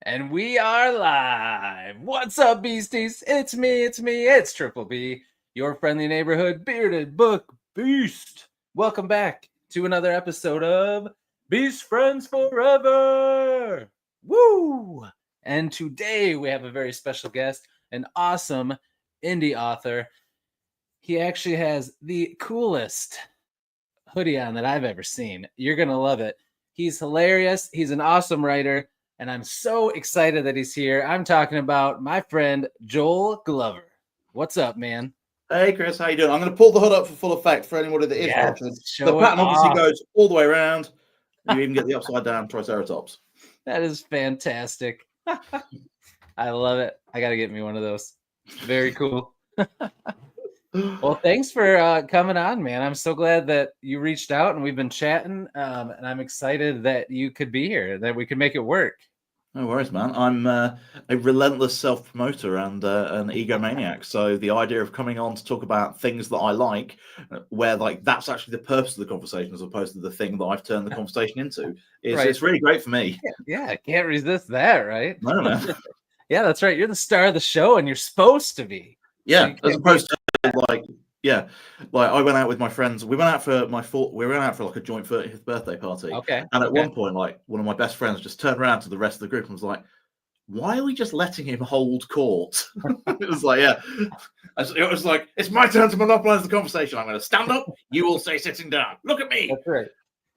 And we are live. What's up, beasties? It's me, it's Triple B, your friendly neighborhood bearded book beast. Welcome back to another episode of Beast Friends Forever. Woo! And today we have a very special guest, an awesome indie author. He actually has the coolest hoodie on that I've ever seen. You're going to love it. He's hilarious. He's an awesome writer. And I'm so excited that he's here. I'm talking about my friend Joel Glover. What's up, man? Hey Chris, how you doing? I'm going to pull the hood up for full effect for anybody that is watching. The pattern obviously goes all the way around. You even get the upside down Triceratops. That is fantastic. I love it. I got to get me one of those. Very cool. Well, thanks for coming on, man. I'm so glad that you reached out and we've been chatting. And I'm excited that you could be here, that we could make it work. No worries, man. I'm a relentless self-promoter and an egomaniac. So the idea of coming on to talk about things that I like, where like that's actually the purpose of the conversation as opposed to the thing that I've turned the conversation into, is Right. It's really great for me. Yeah, I can't resist that, right? No, man. Yeah, that's right. You're the star of the show and you're supposed to be. Yeah, so as opposed to like I went out with my friends. We went out for like a joint 30th birthday party. Okay. And at one point, like one of my best friends just turned around to the rest of the group and was like, "Why are we just letting him hold court?" It was like, yeah. It was like, it's my turn to monopolize the conversation. I'm going to stand up. You all stay sitting down. Look at me. That's right.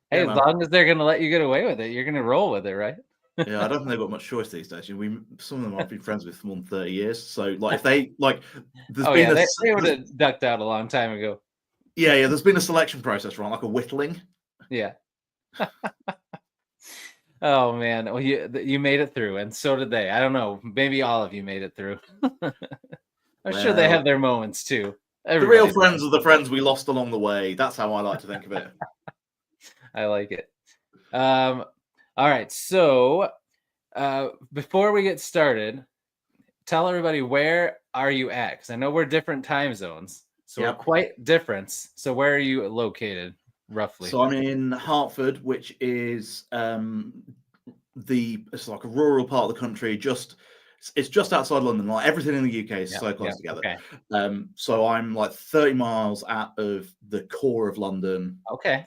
Hey, as long as they're going to let you get away with it, you're going to roll with it, right? Yeah, I don't think they've got much choice these days. Some of them I've been friends with for more than 30 years. So, like, if they like, they would have ducked out a long time ago. Yeah. There's been a selection process, right? Like a whittling. Yeah. Oh man, well, you made it through, and so did they. I don't know, maybe all of you made it through. I'm sure they have their moments too. Everybody, the real friends are the friends we lost along the way. That's how I like to think of it. I like it. All right, so before we get started, tell everybody, where are you at? Because I know we're different time zones, so we're quite different. So where are you located, roughly? So I'm in Hertford, which is it's like a rural part of the country. It's just outside London. Like everything in the UK is so close together. Okay. So I'm like 30 miles out of the core of London. Okay.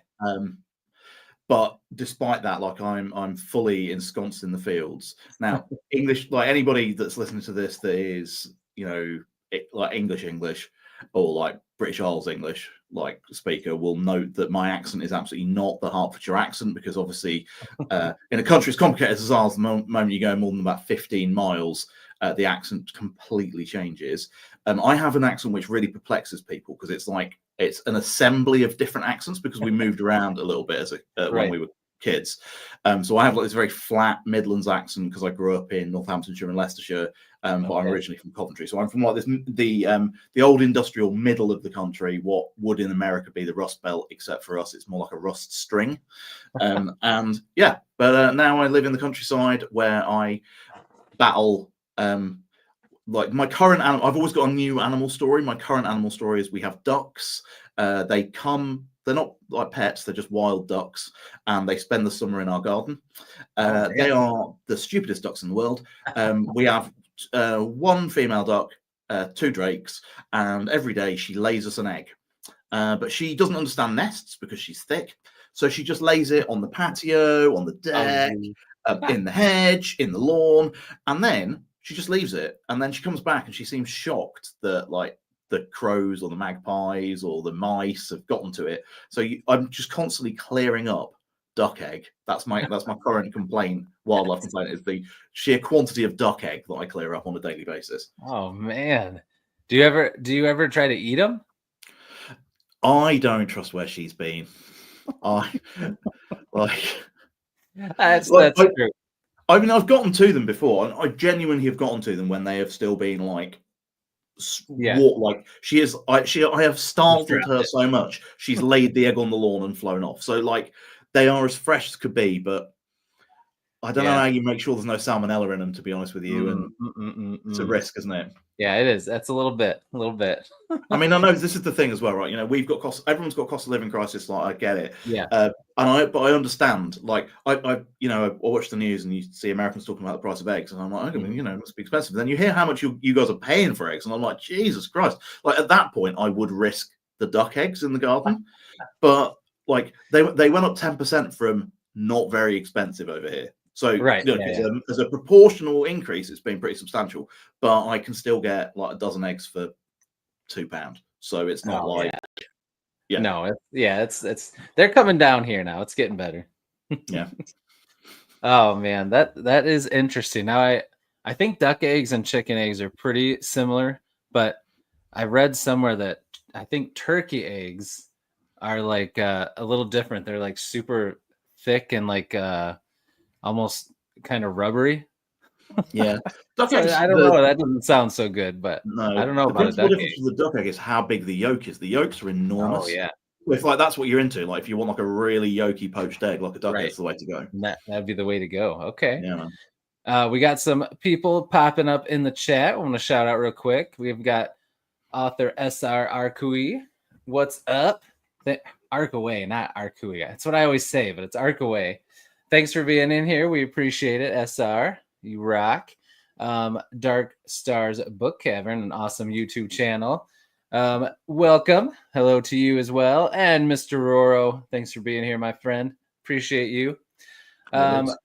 But despite that, like I'm fully ensconced in the fields. Now, English, like anybody that's listening to this that is, like English, or like British Isles English, like speaker, will note that my accent is absolutely not the Hertfordshire accent, because obviously in a country as complicated as ours, the moment you go more than about 15 miles, the accent completely changes. I have an accent which really perplexes people, because it's an assembly of different accents, because we moved around a little bit when we were kids. So I have like this very flat Midlands accent because I grew up in Northamptonshire and Leicestershire, but I'm originally from Coventry. So I'm from like the old industrial middle of the country, what would in America be the Rust Belt, except for us, it's more like a rust string. But now I live in the countryside where I battle. Like my current animal, I've always got a new animal story. My current animal story is we have ducks. They're not like pets, they're just wild ducks, and they spend the summer in our garden. They are the stupidest ducks in the world. We have one female duck, two drakes, and every day she lays us an egg. But she doesn't understand nests because she's thick. So she just lays it on the patio, on the deck, in the hedge, in the lawn, and then she just leaves it. And then she comes back and she seems shocked that like the crows or the magpies or the mice have gotten to it. So I'm just constantly clearing up duck egg. That's my current complaint, wildlife complaint, is the sheer quantity of duck egg that I clear up on a daily basis. Oh man, do you ever try to eat them? I don't trust where she's been. That's true. I mean, I've gotten to them before, and I genuinely have gotten to them when they have still been like, like she is. I have startled her so much she's laid the egg on the lawn and flown off. So like they are as fresh as could be, but I don't know how you make sure there's no salmonella in them, to be honest with you, and it's a risk, isn't it? Yeah, it is. That's a little bit. I mean, I know this is the thing as well, right? You know, we've got everyone's got cost of living crisis. Like, I get it. Yeah. But I understand. Like, I watch the news and you see Americans talking about the price of eggs, and I'm like, okay, you know, it must be expensive. Then you hear how much you guys are paying for eggs, and I'm like, Jesus Christ! Like, at that point, I would risk the duck eggs in the garden, but like they went up 10% from not very expensive over here. So right, as a proportional increase, it's been pretty substantial. But I can still get like a dozen eggs for £2. So it's not it's they're coming down here now. It's getting better. Yeah. Oh man, that is interesting. Now I think duck eggs and chicken eggs are pretty similar, but I read somewhere that I think turkey eggs are like a little different. They're like super thick and like almost kind of rubbery. Yeah. Duck eggs, I don't know. That doesn't sound so good, but no, I don't know the about a duck difference egg. with the duck egg is how big the yolk is. The yolks are enormous. Oh yeah. If like that's what you're into, like if you want like a really yolky poached egg, like a duck egg's the way to go. That'd be the way to go. Okay. Yeah, man. We got some people popping up in the chat. I want to shout out real quick. We've got author SR Arkui. What's up? Arkaway, not Arkui. That's what I always say, but it's Arkaway. Thanks for being in here. We appreciate it, SR. You rock. Dark Stars Book Cavern, an awesome YouTube channel. Welcome. Hello to you as well. And Mr. Roro, thanks for being here, my friend. Appreciate you. All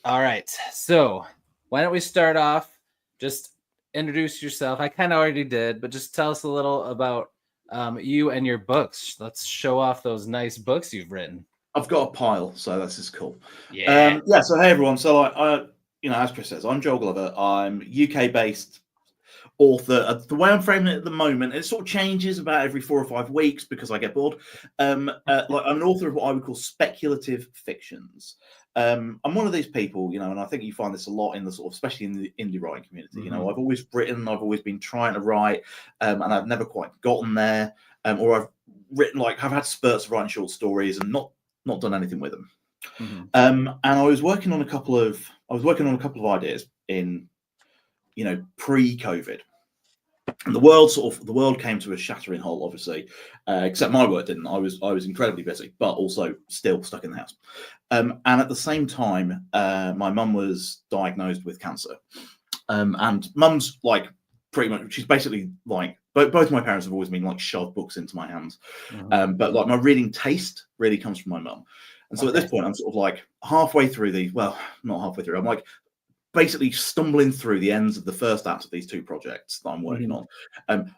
right. So why don't we start off? Just introduce yourself. I kind of already did, but just tell us a little about you and your books. Let's show off those nice books you've written. I've got a pile, so this is cool. Yeah. So hey everyone. So I as Chris says, I'm Joel Glover. I'm UK-based author. The way I'm framing it at the moment, it sort of changes about every 4 or 5 weeks because I get bored. I'm an author of what I would call speculative fictions. I'm one of these people, and I think you find this a lot in the sort of, especially in the indie writing community. Mm-hmm. I've always written, I've always been trying to write, and I've never quite gotten there. Or I've written I've had spurts of writing short stories and not done anything with them. Mm-hmm. And I was working on a couple of ideas in, pre-COVID. And the world came to a shattering halt, obviously, except my work didn't. I was incredibly busy, but also still stuck in the house. And at the same time, my mum was diagnosed with cancer. And mum's pretty much, she's basically both my parents have always been shoved books into my hands. Mm-hmm. But my reading taste really comes from my mum. And so at this point, I'm sort of halfway through not halfway through. I'm basically stumbling through the ends of the first act of these 2 projects that I'm working on.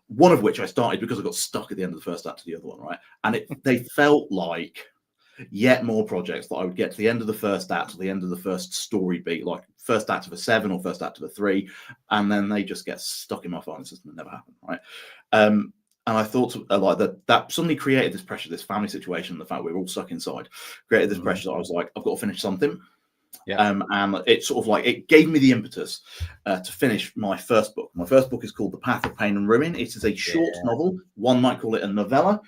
One of which I started because I got stuck at the end of the first act of the other one, right? And they felt like yet more projects that I would get to the end of the first act, or the end of the first story beat, like first act of a 7 or first act of a 3, and then they just get stuck in my filing system and never happen, right? And I thought that suddenly created this pressure, this family situation, the fact we were all stuck inside, created this pressure that I was like, I've got to finish something. Yeah. And it sort of it gave me the impetus to finish my first book. My first book is called The Path of Pain and Ruin. It is a short novel. One might call it a novella.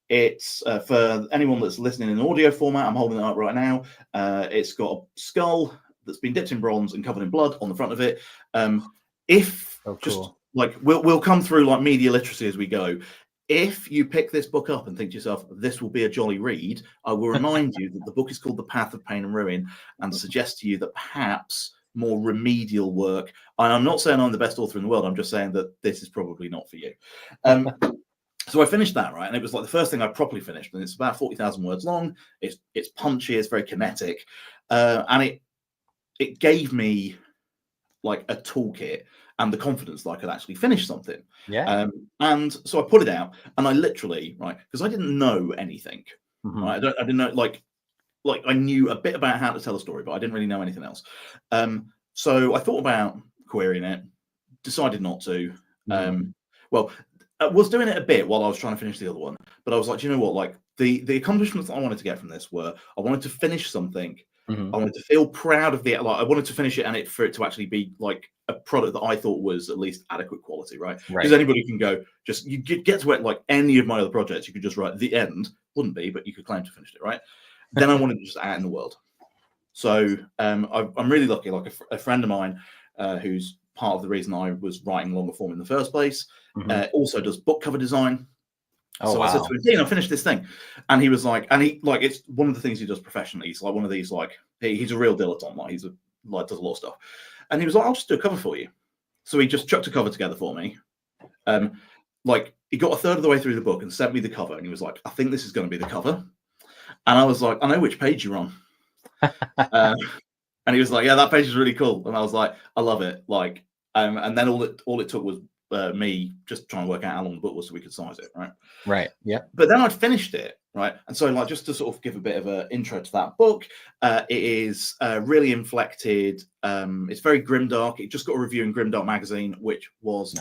It's for anyone that's listening in audio format, I'm holding it up right now. It's got a skull that's been dipped in bronze and covered in blood on the front of it. Cool. We'll come through media literacy as we go. If you pick this book up and think to yourself, this will be a jolly read, I will remind you that the book is called The Path of Pain and Ruin, and suggest to you that perhaps more remedial work, and I'm not saying I'm the best author in the world, I'm just saying that this is probably not for you. So I finished that, right? And it was the first thing I properly finished, and it's about 40,000 words long. It's punchy, it's very kinetic, and it gave me a toolkit and the confidence that I could actually finish something. Yeah. And so I put it out, and I literally, right, because I didn't know anything. Mm-hmm. Right? I didn't know, I knew a bit about how to tell a story, but I didn't really know anything else. So I thought about querying it, decided not to. I was doing it a bit while I was trying to finish the other one, but I was like, do you know what? The accomplishments that I wanted to get from this were, I wanted to finish something. Mm-hmm. I wanted to feel proud of I wanted to finish it, and for it to actually be a product that I thought was at least adequate quality, right? Because anybody can go, you get to it any of my other projects, you could just write the end. Wouldn't be, but you could claim to finish it, right? Then I wanted to just out in the world. So I'm really lucky. Like a friend of mine who's part of the reason I was writing longer form in the first place also does book cover design. Oh, so wow. I said to him, Dean, I finished this thing. And he was like, it's one of the things he does professionally. He's like one of these, like, he's a real dilettante. Like, does a lot of stuff. And he was like, I'll just do a cover for you. So he just chucked a cover together for me. Like, he got a third of the way through the book and sent me the cover. And he was like, I think this is going to be the cover. And I was like, I know which page you're on. And he was like, yeah, that page is really cool. And I was like, I love it. Like, and then all it took was me just trying to work out how long the book was so we could size it, right? Right. Yeah. But then I'd finished it, right? And so, like, just to sort of give a bit of an intro to that book, it is really inflected. It's very grimdark. It just got a review in Grimdark magazine, which was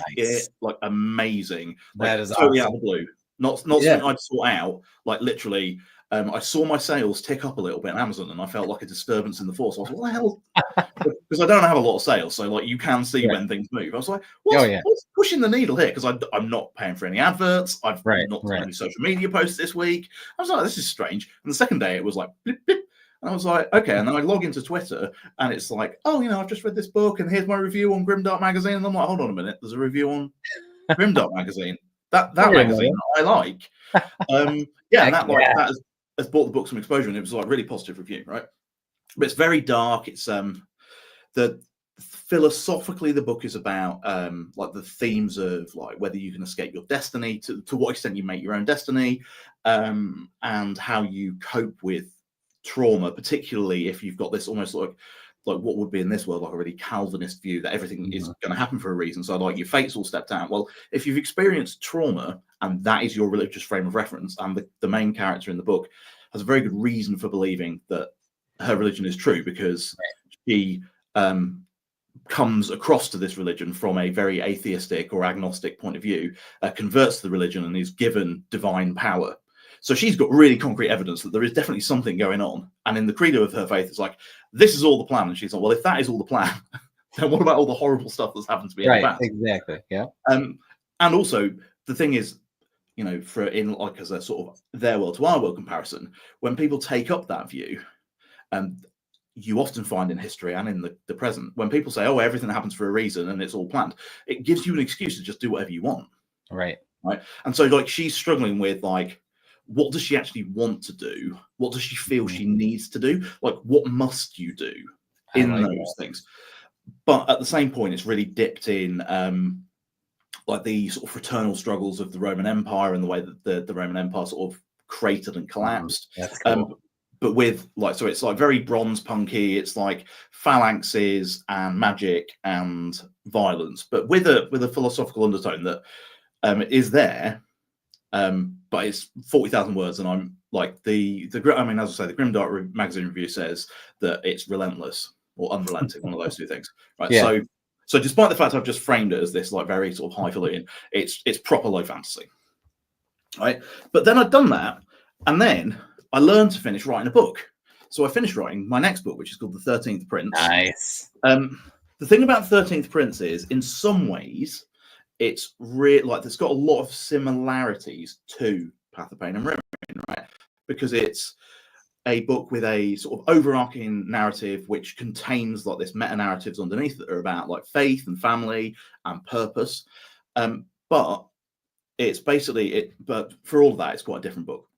like amazing. Like, that is totally awesome. out of the blue. Not something I'd sort out. Like, literally, I saw my sales tick up a little bit on Amazon, and I felt like a disturbance in the force. I was like, what the hell? Because I don't have a lot of sales, so like you can see when things move. I was like, what's pushing the needle here? Because I'm not paying for any adverts. I've not done any social media posts this week. I was like, this is strange. And the second day, it was like, blip, blip. And I was like, okay. And then I log into Twitter, and it's like, oh, I've just read this book, and here's my review on Grimdark magazine. And I'm like, hold on a minute, there's a review on Grimdark magazine. That magazine that I like. And that has brought the book some exposure, and it was like really positive review, right? But it's very dark. It's philosophically, the book is about like the themes of like whether you can escape your destiny, to what extent you make your own destiny, and how you cope with trauma, particularly if you've got this almost like what would be in this world like a really Calvinist view that everything is going to happen for a reason. So like your fate's all stepped out. Well, if you've experienced trauma and that is your religious frame of reference, and the main character in the book has a very good reason for believing that her religion is true, because she comes across to this religion from a very atheistic or agnostic point of view, converts to the religion, and is given divine power. So she's got really concrete evidence that there is definitely something going on. And in the credo of her faith, it's like, this is all the plan. And she's like, well, if that is all the plan, then what about all the horrible stuff that's happened to me in the past? Exactly. Yeah. And also the thing is, as a sort of their world to our world comparison, when people take up that view, you often find in history and in the present, when people say, oh, everything happens for a reason and it's all planned, it gives you an excuse to just do whatever you want. Right. And so like she's struggling with like, what does she actually want to do? What does she feel she needs to do? Like, what must you do in those things? But at the same point, it's really dipped in like the sort of fraternal struggles of the Roman Empire and the way that the Roman Empire sort of cratered and collapsed. That's cool. But with like, so it's like very bronze punky. It's like phalanxes and magic and violence, but with a philosophical undertone that is there. But it's 40,000 words, and I'm like as I say, the Grimdark magazine review says that it's relentless or unrelenting, one of those two things, right? Yeah. So despite the fact I've just framed it as this like very sort of highfalutin, it's proper low fantasy, right? But then I'd done that, and then I learned to finish writing a book. So I finished writing my next book, which is called The 13th Prince. Nice. The thing about 13th Prince is, in some ways, it's really like it's got a lot of similarities to Path of Pain and Ruin, right? Because it's a book with a sort of overarching narrative which contains like this meta narratives underneath that are about like faith and family and purpose. But it's basically but for all of that, it's quite a different book.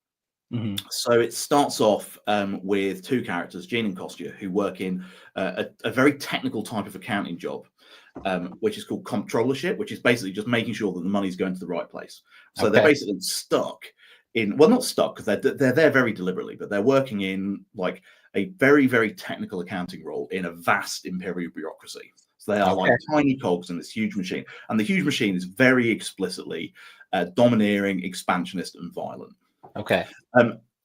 So it starts off with two characters, Jean and Kostya, who work in a very technical type of accounting job, which is called comptrollership, which is basically just making sure that the money's going to the right place. So they're basically stuck in, well, not stuck because they're there very deliberately, but they're working in like a very, very technical accounting role in a vast imperial bureaucracy. So they are like tiny cogs in this huge machine. And the huge machine is very explicitly domineering, expansionist, and violent. Okay.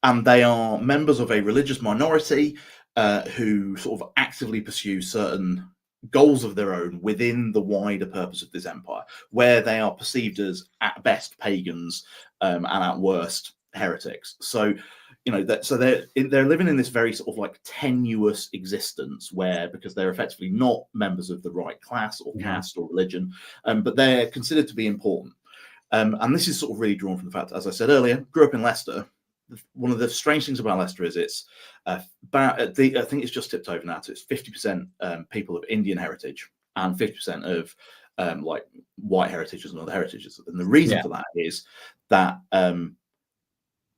And they are members of a religious minority who sort of actively pursue certain goals of their own within the wider purpose of this empire, where they are perceived as at best pagans and at worst heretics. So, so they're living in this very sort of like tenuous existence where, because they're effectively not members of the right class or caste or religion, but they're considered to be important. And this is sort of really drawn from the fact, as I said earlier, grew up in Leicester. one of the strange things about Leicester is it's about I think it's just tipped over now. So it's 50% people of Indian heritage and 50% of like white heritages and other heritages. And the reason for that is that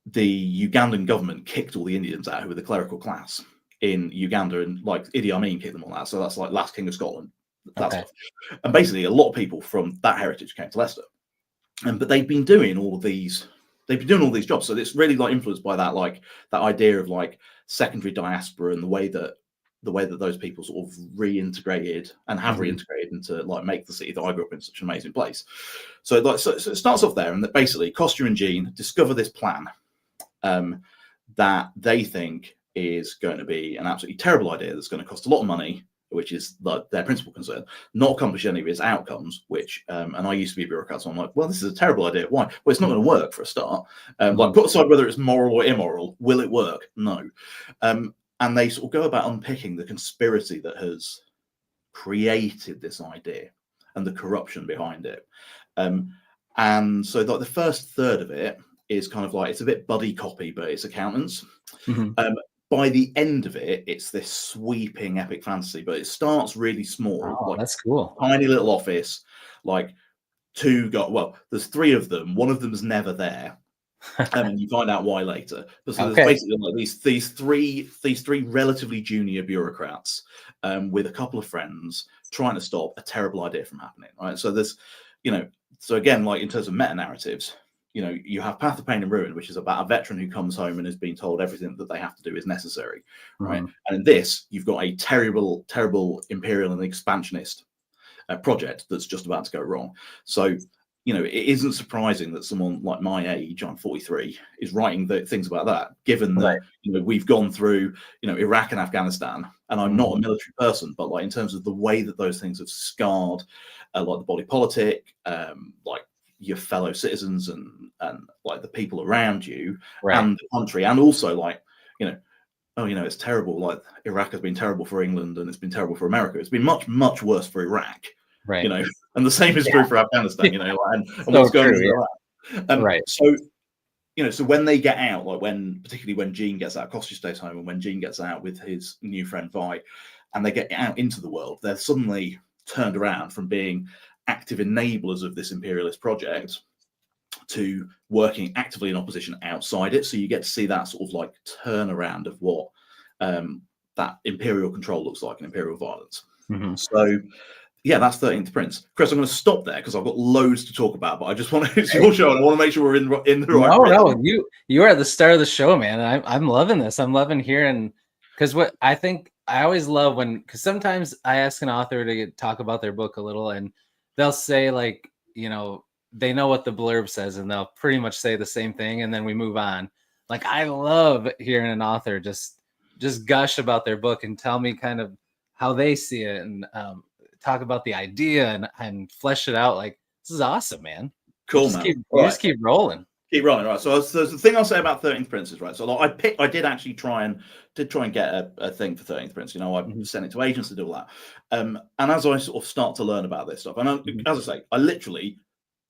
the Ugandan government kicked all the Indians out who were the clerical class in Uganda, and like Idi Amin kicked them all out. So that's like last king of Scotland, that stuff. And basically, a lot of people from that heritage came to Leicester, but they've been doing all these jobs. So it's really like influenced by that, like that idea of like secondary diaspora and the way that those people sort of reintegrated and have reintegrated into like make the city that I grew up in such an amazing place. So like so it starts off there, and that basically Costa and Jean discover this plan that they think is going to be an absolutely terrible idea that's going to cost a lot of money, which is like their principal concern, not accomplish any of its outcomes, which and I used to be a bureaucrat, so I'm like, well, this is a terrible idea. Why? Well, it's not going to work for a start. Like put aside whether it's moral or immoral, will it work? No. And they sort of go about unpicking the conspiracy that has created this idea and the corruption behind it. And so like the first third of it is kind of like, it's a bit buddy copy, but it's accountants. By the end of it, it's this sweeping epic fantasy, but it starts really small. Oh, like that's cool. Tiny little office, like there's three of them. One of them is never there. And you find out why later. But so there's basically like these three relatively junior bureaucrats with a couple of friends trying to stop a terrible idea from happening. Right. So there's, so again, like in terms of meta narratives, you have Path of Pain and Ruin, which is about a veteran who comes home and has been told everything that they have to do is necessary. Right. And in this, you've got a terrible, terrible imperial and expansionist project that's just about to go wrong. So it isn't surprising that someone like my age, I'm 43, is writing things about that, given that we've gone through Iraq and Afghanistan, and I'm not a military person, but like in terms of the way that those things have scarred like the body politic, like your fellow citizens and like the people around you and the country, and also like it's terrible. Like Iraq has been terrible for England and it's been terrible for America. It's been much, much worse for Iraq. Right. And the same is true for Afghanistan, and what's going on. So, so when they get out, like particularly when Jean gets out, Costa stays home, and when Jean gets out with his new friend Vi, and they get out into the world, they're suddenly turned around from being active enablers of this imperialist project to working actively in opposition outside it. So you get to see that sort of like turnaround of what that imperial control looks like and imperial violence. So yeah, that's 13th Prince. Chris, I'm going to stop there because I've got loads to talk about, but I just want to, it's your show and I want to make sure we're in the right rhythm. No, you are at the start of the show, man. I'm loving this. I'm loving hearing, because what I think I always love because sometimes I ask an author to talk about their book a little, and they'll say like, they know what the blurb says and they'll pretty much say the same thing, and then we move on. Like I love hearing an author just gush about their book and tell me kind of how they see it, and talk about the idea and flesh it out. Like, this is awesome, man. Cool, man. Just keep rolling. Keep rolling, right? So the thing I'll say about 13th Princes, right? So like, I did actually try and get a thing for 13th Prince. I sent it to agents to do all that. And as I sort of start to learn about this stuff, and as I say, I literally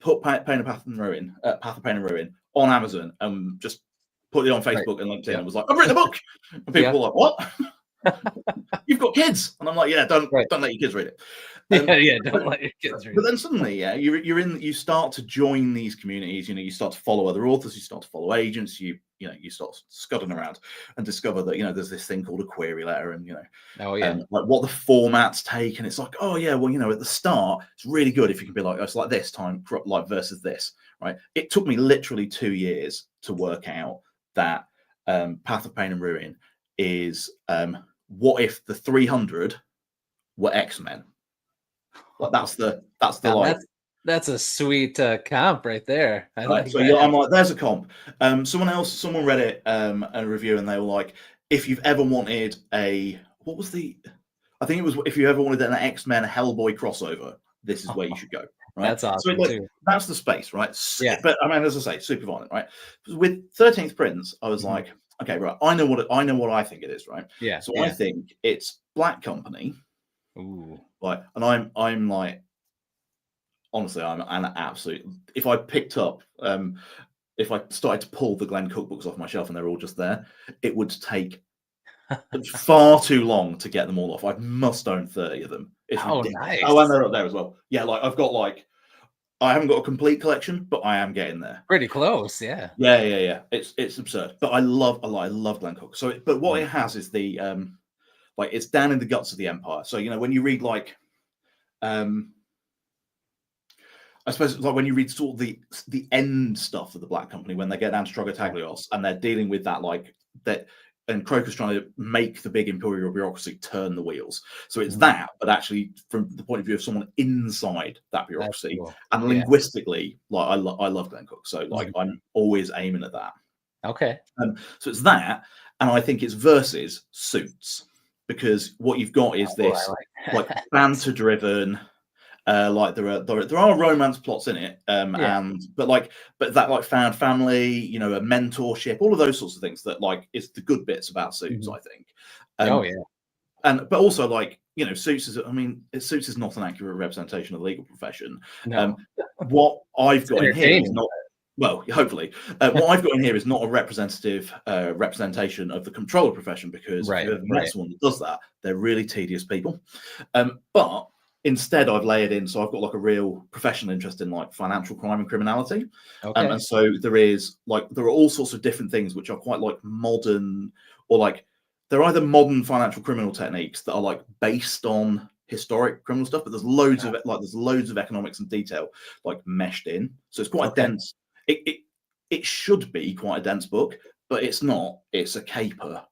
put Path of Pain and Ruin on Amazon and just put it on Facebook and LinkedIn and was like, I've written a book. And people were like, what? You've got kids, and I'm like, yeah, don't let your kids read it. Don't let your kids read it. But then suddenly, you start to join these communities. You start to follow other authors, you start to follow agents. You start scudding around and discover that there's this thing called a query letter, and like what the formats take, and it's like, oh yeah, well at the start it's really good if you can be like, oh, it's like this time like versus this, right? It took me literally 2 years to work out that Path of Pain and Ruin is what if the 300 were X-Men? Like that's the like that's a sweet comp right there. I like so I'm like, there's a comp. Someone read it a review, and they were like, if you've ever wanted if you ever wanted an X-Men Hellboy crossover, this is where you should go. Right? That's awesome too. That's the space, right? Yeah. But I mean, as I say, super violent, right? With 13th Prince, I was like, okay, right. I know what I think it is, right? Yeah. So I think it's Black Company. Ooh. Like, and I'm like, honestly, I'm an absolute. If I picked up if I started to pull the Glenn cookbooks off my shelf and they're all just there, it would take far too long to get them all off. I must own 30 of them. It's ridiculous. Nice. Oh, and they're up there as well. Yeah, like I've got like, I haven't got a complete collection, but I am getting there. Pretty close, yeah. Yeah. It's absurd, but I love Glenn Cook. So, but what it has is the like it's down in the guts of the empire. So when you read like, I suppose like when you read sort of the end stuff of the Black Company when they get down to Strogotaglios and they're dealing with that like that. And Croker's trying to make the big imperial bureaucracy turn the wheels. So it's that, but actually from the point of view of someone inside that bureaucracy. Cool. And linguistically, like I love Glenn Cook. So like I'm always aiming at that. Okay. So it's that. And I think it's versus Suits. Because what you've got is this like banter-driven, like there are romance plots in it, but that like found family, a mentorship, all of those sorts of things that like is the good bits about Suits, I think. But also like Suits is not an accurate representation of the legal profession. No. What I've got in here is not. Well, hopefully, what I've got in here is not a representative representation of the controller profession because if you ever met someone that does that, they're really tedious people. But instead, I've layered in, so I've got like a real professional interest in like financial crime and criminality. And so there are all sorts of different things which are quite like modern or like they're either modern financial criminal techniques that are like based on historic criminal stuff, but there's loads of economics and detail like meshed in. So it's quite dense. It should be quite a dense book, but it's not. It's a caper.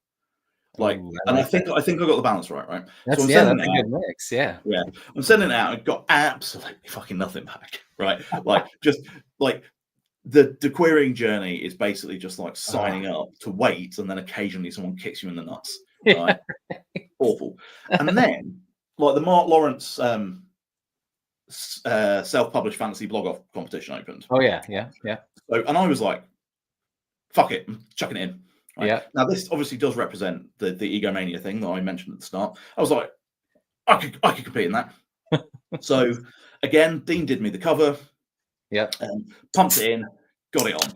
And I think I got the balance right. That's, that's a good mix. Yeah. I'm sending it out. I got absolutely fucking nothing back. Right. Like just like the querying journey is basically just like signing up to wait, and then occasionally someone kicks you in the nuts. Right. Awful. And then like the Mark Lawrence self-published fantasy blog off competition opened. Oh yeah. So and I was like, fuck it, I'm chucking it in. Right? Yeah. Now this obviously does represent the egomania thing that I mentioned at the start. I was like, I could compete in that. So again, Dean did me the cover. Yeah. Pumped it in, got it on.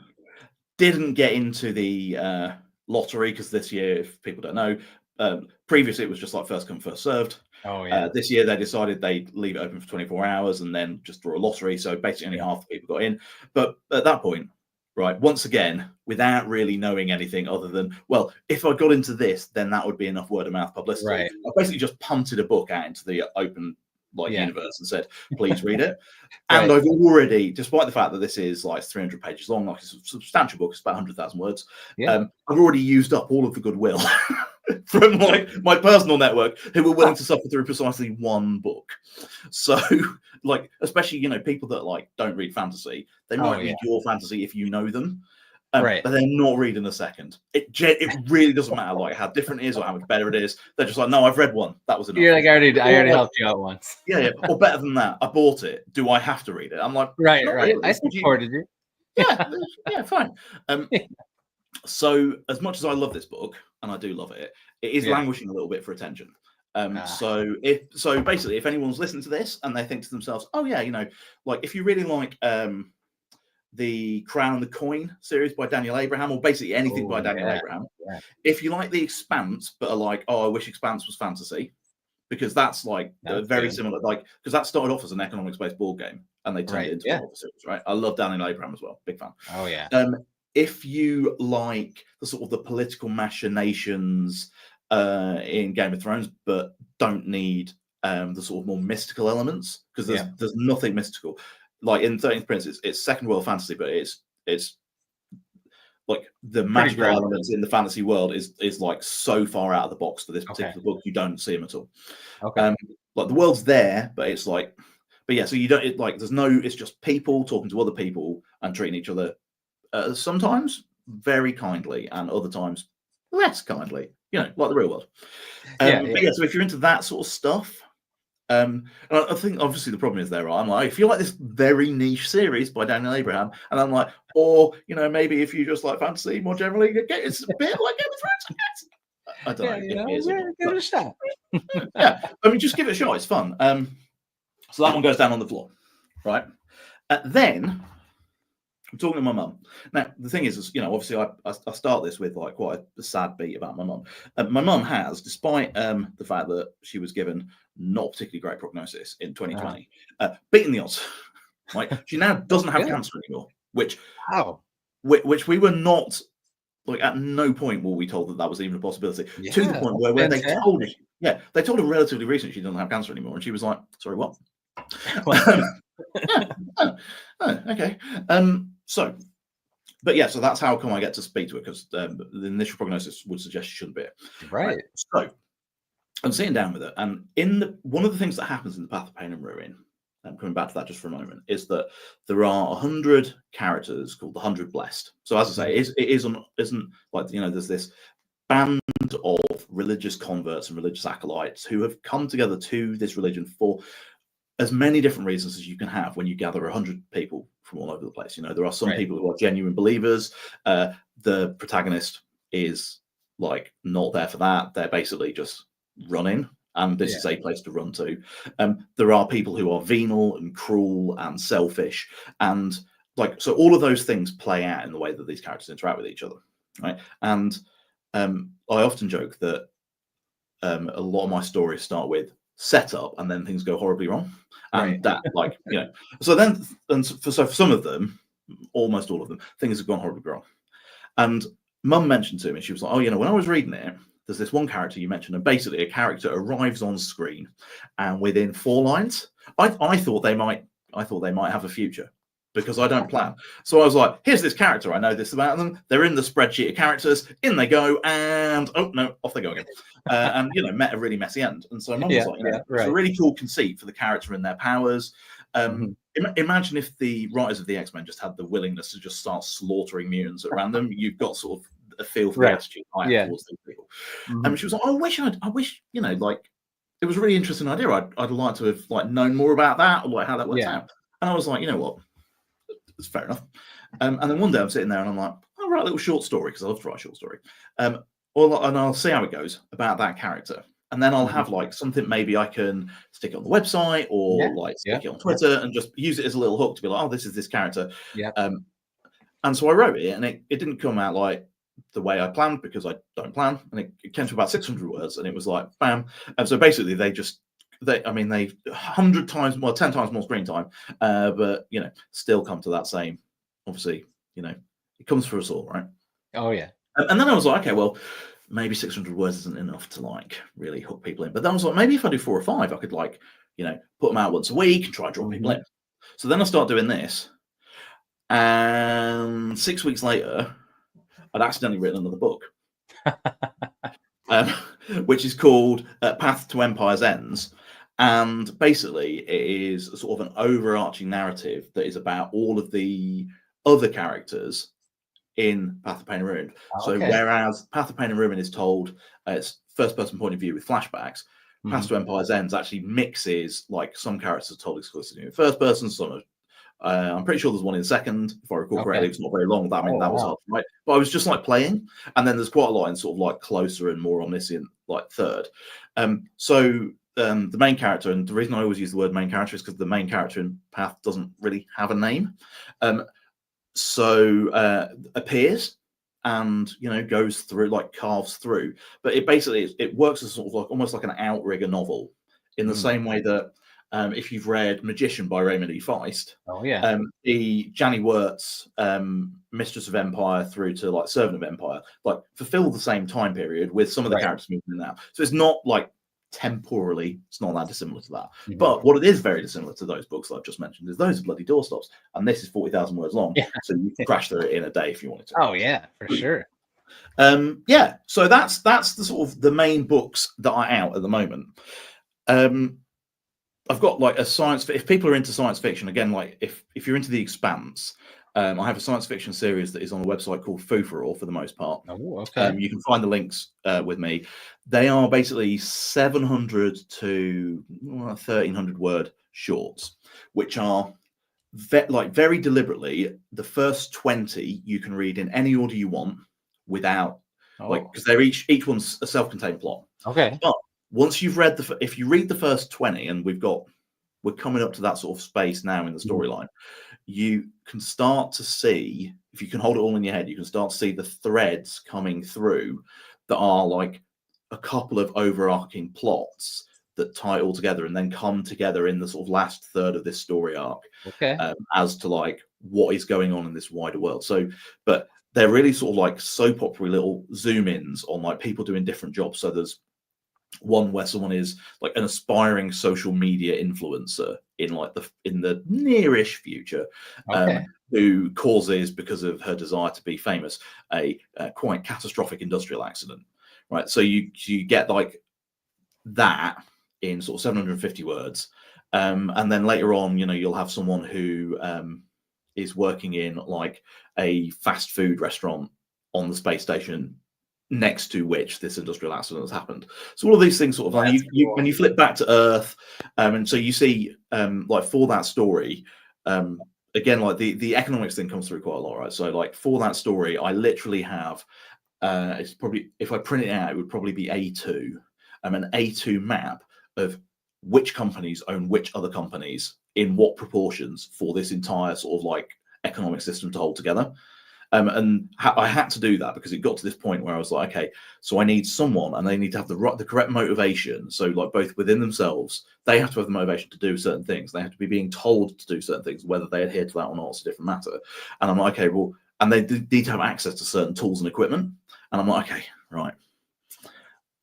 Didn't get into the lottery because this year, if people don't know, previously it was just like first come first served. Oh yeah. This year they decided they'd leave it open for 24 hours and then just draw a lottery. So basically only half the people got in. But at that point, right, once again, without really knowing anything other than, well, if I got into this, then that would be enough word of mouth publicity. Right. I basically just punted a book out into the open universe and said, please read it. And I've already, despite the fact that this is like 300 pages long, like it's a substantial book, it's about 100,000 words. Yeah. I've already used up all of the goodwill from like my personal network who were willing to suffer through precisely one book. So like, especially, people that like don't read fantasy, they might read your fantasy if you know them. But they're not reading a second. It really doesn't matter like how different it is or how much better it is. They're just like, no, I've read one. That was enough. You're like, I already helped you out once. Yeah. Or better than that, I bought it. Do I have to read it? I'm like, right. Really. I supported you. Yeah, fine. So as much as I love this book, and I do love it, it is languishing a little bit for attention. So basically, if anyone's listening to this and they think to themselves, oh yeah, like if you really like the Crown and the Coin series by Daniel Abraham, or basically anything by Daniel Abraham. Yeah. If you like The Expanse, but are like, oh, I wish Expanse was fantasy, because that's like very similar, like because that started off as an economics-based board game and they turned it into a novel series, right? I love Daniel Abraham as well, big fan. Oh yeah. If you like the sort of the political machinations in Game of Thrones, but don't need the sort of more mystical elements, because there's nothing mystical. Like in 13th Prince, it's second world fantasy, but it's like the magical elements in the fantasy world is like so far out of the box for this particular book, you don't see them at all. Okay. Like the world's there, but it's like, so you don't it's just people talking to other people and treating each other sometimes very kindly and other times less kindly, like the real world. So if you're into that sort of stuff. And I think obviously the problem is I'm like, if you like this very niche series by Daniel Abraham, and I'm like, or maybe if you just like fantasy more generally, it's a bit like Game of Thrones. I don't know. Give it a shot. Just give it a shot. It's fun. So that one goes down on the floor, right? Then I'm talking to my mum. Now, the thing is, you know, obviously I start this with like quite a sad beat about my mum. My mum has, despite the fact that she was given not particularly great prognosis in 2020, beaten the odds. Right? She now doesn't have cancer anymore, which we were not, like, at no point were we told that that was even a possibility. Yeah, to the point where they told her, they told her relatively recently she doesn't have cancer anymore, and she was like, "Sorry, what?" Okay. So, but yeah, so that's how come I get to speak to her, because the initial prognosis would suggest she shouldn't be it. Right. So I'm sitting down with her, and one of the things that happens in the Path of Pain and Ruin, coming back to that just for a moment, is that there are 100 characters called the 100 Blessed. So as I say, it isn't like, you know, there's this band of religious converts and religious acolytes who have come together to this religion for as many different reasons as you can have when you gather 100 people from all over the place. You know, there are some people who are genuine believers. The protagonist is like not there for that. They're basically just running, and this is a place to run to. There are people who are venal and cruel and selfish, and like, so all of those things play out in the way that these characters interact with each other, right? And I often joke that a lot of my stories start with setup and then things go horribly wrong, and that, like, you know, so then, and for some of them, almost all of them, things have gone horribly wrong. And Mum mentioned to me, she was like, "Oh, you know, when I was reading it, there's this one character you mentioned, and basically a character arrives on screen, and within 4 lines, I thought they might have a future, because I don't plan. So I was like, here's this character, I know this about them. They're in the spreadsheet of characters. In they go, and oh no, off they go again." And, you know, met a really messy end. And so Mum was like, you know, it's a really cool conceit for the character and their powers. Imagine if the writers of the X-Men just had the willingness to just start slaughtering mutants at random. You've got sort of a feel for the attitude I have towards these people. And she was like, I wish, you know, like, it was a really interesting idea. I'd like to have, like, known more about that, or like how that works out. And I was like, you know what, it's fair enough. And then one day I'm sitting there and I'm like, I'll write a little short story, because I love to write a short story. And I'll see how it goes about that character. And then I'll have like something, maybe I can stick it on the website, or like stick it on Twitter, and just use it as a little hook to be like, oh, this is this character. And so I wrote it, and it didn't come out like the way I planned, because I don't plan. And it came to about 600 words, and it was like, bam. And so basically they 100 times more, 10 times more screen time, but, you know, still come to that same, obviously, you know, it comes for us all, right? Oh yeah. And then I was like, okay, well, maybe 600 words isn't enough to like really hook people in. But then I was like, maybe if I do 4 or 5, I could, like, you know, put them out once a week and try to draw people in. So then I start doing this, and 6 weeks later, I'd accidentally written another book, which is called Path to Empire's Ends. And basically it is sort of an overarching narrative that is about all of the other characters in Path of Pain and Ruin. So whereas Path of Pain and Ruin is told, it's first-person point of view with flashbacks, Path to Empire's Ends actually mixes, like, some characters are told exclusively in first person, some are, I'm pretty sure there's one in second, if I recall correctly. It's not very long. That was hard to write, but I was just like playing, and then there's quite a lot in sort of like closer and more omniscient, like third. So the main character, and the reason I always use the word main character is because the main character in Path doesn't really have a name. So appears, and, you know, goes through, like, carves through, but it basically, it works as sort of like almost like an outrigger novel, in the same way that if you've read Magician by Raymond E. Feist, the Janny Wirtz, Mistress of Empire through to like Servant of Empire, like, fulfill the same time period with some of the characters moving in and out. So it's not like temporally, it's not that dissimilar to that. But what it is very dissimilar to those books that I've just mentioned is those are bloody doorstops, and this is 40,000 words long, so you can crash through it in a day if you wanted to. Oh yeah, for sure. So that's the sort of the main books that are out at the moment. I've got like a science, if people are into science fiction, again, like if you're into The Expanse, I have a science fiction series that is on a website called Foo-for-All, for the most part. You can find the links with me. They are basically 700 to 1,300 word shorts, which are very deliberately, the first 20 you can read in any order you want, without because they're each one's a self-contained plot. But once you've read if you read the first 20, and we're coming up to that sort of space now in the storyline, you can start to see, if you can hold it all in your head, you can start to see the threads coming through that are like a couple of overarching plots that tie it all together and then come together in the sort of last third of this story arc. Okay. As to like what is going on in this wider world. So, but they're really sort of like soap opera little zoom ins on like people doing different jobs. So there's one where someone is like an aspiring social media influencer in like the nearish future, who causes, because of her desire to be famous, a quite catastrophic industrial accident. Right. So you get like that in sort of 750 words. And then later on, you'll have someone who is working in like a fast food restaurant on the space station next to which this industrial accident has happened. So all of these things sort of like when you flip back to Earth, and so you see like for that story, again, like the economics thing comes through quite a lot, right? So like for that story, I literally have it's probably, if I print it out, it would probably be A2, an A2 map of which companies own which other companies in what proportions for this entire sort of like economic system to hold together. And I had to do that because it got to this point where I was like, okay, so I need someone, and they need to have the correct motivation. So like both within themselves, they have to have the motivation to do certain things. They have to be being told to do certain things, whether they adhere to that or not, it's a different matter. And I'm like, okay, well, and they need to have access to certain tools and equipment. And I'm like, okay, right,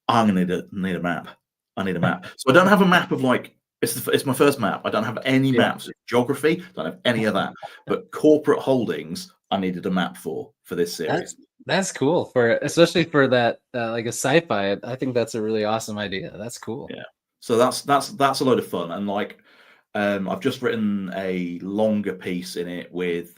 I'm gonna need a map. I need a map. So I don't have a map of like, it's my first map. I don't have any maps of geography. Don't have any of that. But corporate holdings, I needed a map for this series. That's cool, especially for that like a sci-fi. I think that's a really awesome idea. That's cool. Yeah. So that's a load of fun. And like I've just written a longer piece in it with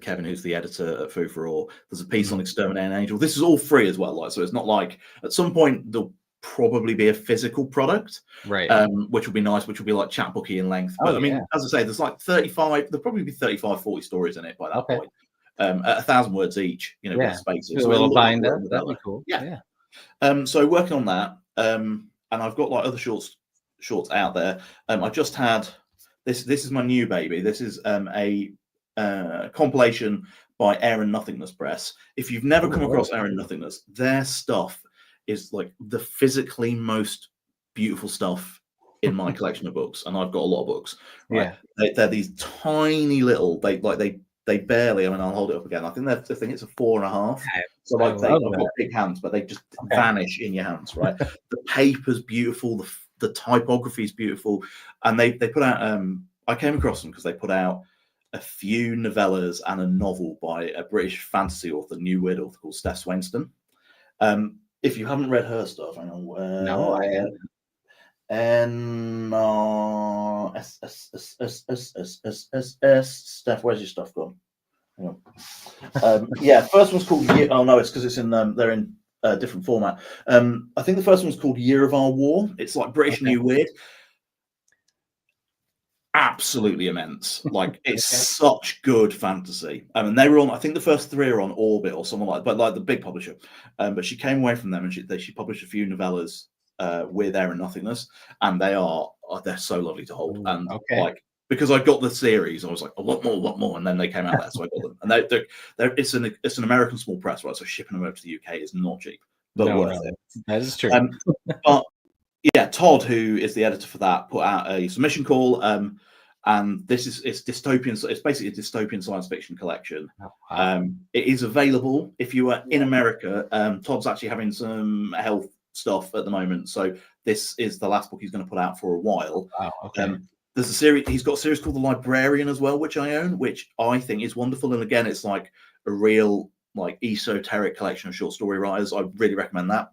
Kevin, who's the editor at Food for All. There's a piece on Exterminating Angel. This is all free as well. Like, so it's not like at some point there'll probably be a physical product, right? Which will be nice, which will be like chapbooky in length. But I mean, as I say, there's like 35. There'll probably be 35, 40 stories in it by that point. At 1,000 words each, with spaces. So a little binder. That'd be cool. Yeah. So working on that, and I've got like other shorts out there. I just had this. This is my new baby. This is a compilation by Air and Nothingness Press. If you've never come across Air and Nothingness, their stuff is like the physically most beautiful stuff in my collection of books, and I've got a lot of books. Right? Yeah, they're these tiny little. They barely. I mean, I'll hold it up again. I think it's a 4.5. So like they've got big hands, but they just vanish in your hands, right? The paper's beautiful. The typography is beautiful, and they put out. I came across them because they put out a few novellas and a novel by a British fantasy author, new weird author called Steph Swainston. If you haven't read her stuff, hang on. No, I haven't. Steph, where's your stuff gone? Hang on. First one's called Year. Oh no, it's because it's in. They're in a different format. I think the first one's called Year of Our War. It's like British New Weird. Absolutely immense. Like it's such good fantasy. And they were on. I think the first 3 are on Orbit or someone like, but like the big publisher. But she came away from them and she published a few novellas with Air and Nothingness, and they're so lovely to hold. And like because I got the series, I was like, I want more, and then they came out there, so I got them. And it's an American small press, right? So shipping them over to the UK is not cheap, but worth it. That is true. But yeah, Todd, who is the editor for that, put out a submission call. And it's dystopian. It's basically a dystopian science fiction collection. It is available if you are in America. Todd's actually having some health stuff at the moment, so this is the last book he's going to put out for a while. There's a series. He's got a series called The Librarian as well, which I own, which I think is wonderful. And again, it's like a real like esoteric collection of short story writers. I really recommend that.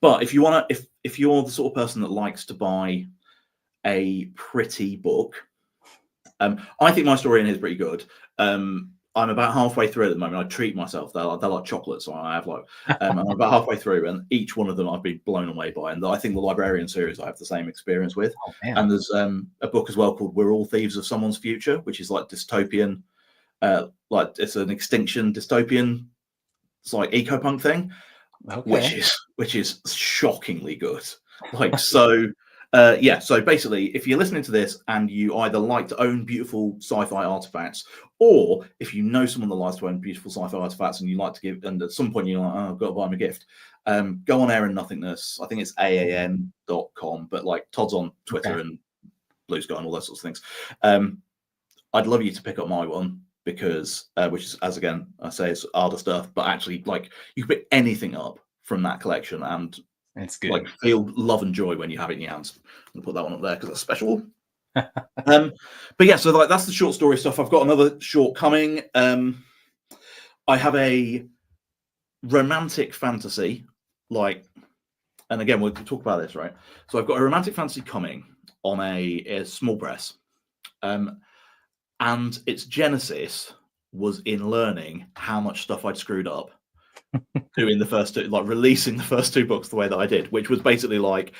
But if you want to, if you're the sort of person that likes to buy a pretty book, I think my story in here is pretty good. I'm about halfway through at the moment. I treat myself. They're like chocolates. So I have like, I'm about halfway through, and each one of them I've been blown away by. And I think the Librarian series I have the same experience with. And there's a book as well called We're All Thieves of Someone's Future, which is like dystopian, like it's an extinction dystopian. It's like eco-punk thing, which is shockingly good. Like so. Yeah, so basically, if you're listening to this and you either like to own beautiful sci-fi artifacts, or if you know someone that likes to own beautiful sci-fi artifacts and you like to give, and at some point you're like, oh, I've got to buy them a gift, go on Air and Nothingness. I think it's AAN.com, but like Todd's on Twitter and Blue Sky and all those sorts of things. I'd love you to pick up my one because, which is, as again, I say it's harder stuff, but actually, like, you can pick anything up from that collection and it's good. Like feel love and joy when you have it in your hands. I'm gonna put that one up there because that's special. But yeah, so like that's the short story stuff. I've got another short coming. I have a romantic fantasy, like, and again we'll talk about this, right? So I've got a romantic fantasy coming on a small press, and its genesis was in learning how much stuff I'd screwed up doing the first two, like releasing the first two books the way that I did, which was basically like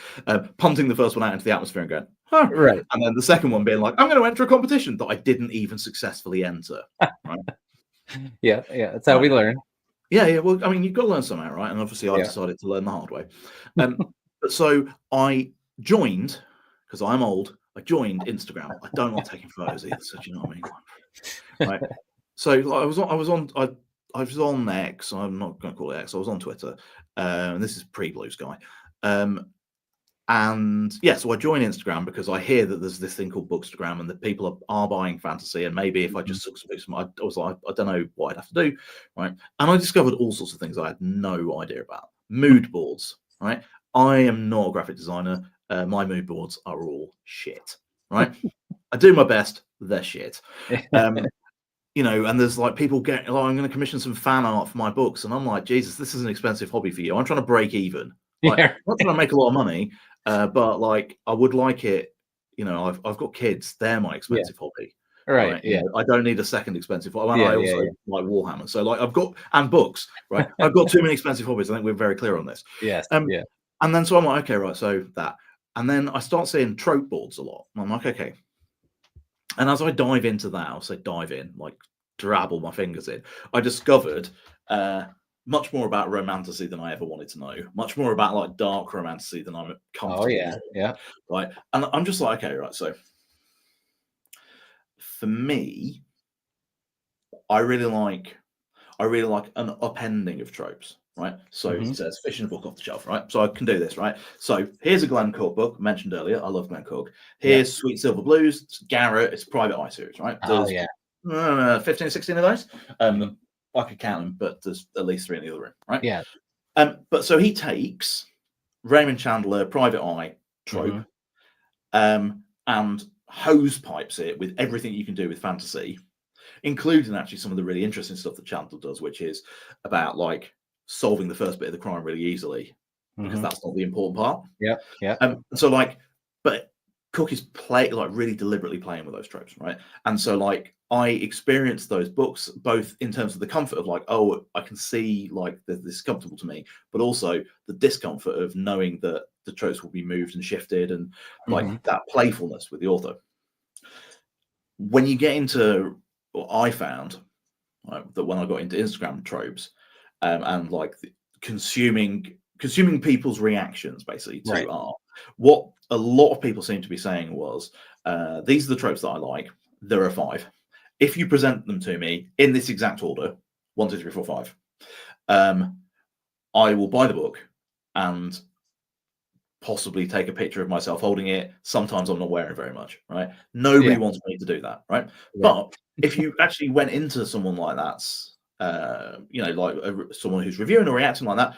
punting the first one out into the atmosphere and going, huh. Right. And then the second one being like, I'm going to enter a competition that I didn't even successfully enter. Right? Yeah, that's how we learn. Yeah. Well, I mean, you've got to learn somehow, right? And obviously, I decided to learn the hard way. But so I joined because I'm old. I joined Instagram. I don't like taking photos either, so do you know what I mean? Right. So I was on X. I'm not going to call it X. I was on Twitter. And this is pre-Blue Sky. And yeah, so I joined Instagram because I hear that there's this thing called Bookstagram and that people are buying fantasy. And maybe if I just took some, I was like, I don't know what I'd have to do. Right. And I discovered all sorts of things I had no idea about. Mood boards. Right. I am not a graphic designer. My mood boards are all shit. Right. I do my best. They're shit. You know, and there's like people get, oh, I'm going to commission some fan art for my books. And I'm like, Jesus, this is an expensive hobby for you. I'm trying to break even. Like, I'm not trying to make a lot of money, but like, I would like it. You know, I've got kids. They're my expensive hobby. Right. You know, I don't need a second expensive hobby. I also like Warhammer. So like, I've got, and books, right? I've got too many expensive hobbies. I think we're very clear on this. Yes. And then so I'm like, okay, right. So that. And then I start seeing trope boards a lot. And I'm like, okay. And as I dive into that, I'll say dive in, like drabble my fingers in, I discovered much more about romantasy than I ever wanted to know. Much more about like dark romantasy than I'm comfortable with. Yeah. Right. And I'm just like, okay, right. So for me, I really like an upending of tropes. Right. So he says, fishing a book off the shelf. Right. So I can do this. Right. So here's a Glenn Cook book mentioned earlier. I love Glenn Cook. Here's Sweet Silver Blues. It's Garrett. It's Private Eye series. Right. There's 15, 16 of those. I could count them, but there's at least 3 in the other room. Right. Yeah. But so he takes Raymond Chandler Private Eye trope, and hose pipes it with everything you can do with fantasy, including actually some of the really interesting stuff that Chandler does, which is about like solving the first bit of the crime really easily, because that's not the important part. Yeah. So like, but Cook is really deliberately playing with those tropes, right? And so like I experienced those books both in terms of the comfort of like, oh, I can see like this is comfortable to me, but also the discomfort of knowing that the tropes will be moved and shifted, and like that playfulness with the author. When you get into what I found, that when I got into Instagram tropes, and like consuming people's reactions basically to art, what a lot of people seem to be saying was, these are the tropes that I like. There are 5. If you present them to me in this exact order, 1, 2, 3, 4, 5, I will buy the book and possibly take a picture of myself holding it. Sometimes I'm not wearing very much, right? Nobody wants me to do that, right? But if you actually went into someone like that's, like someone who's reviewing or reacting like that,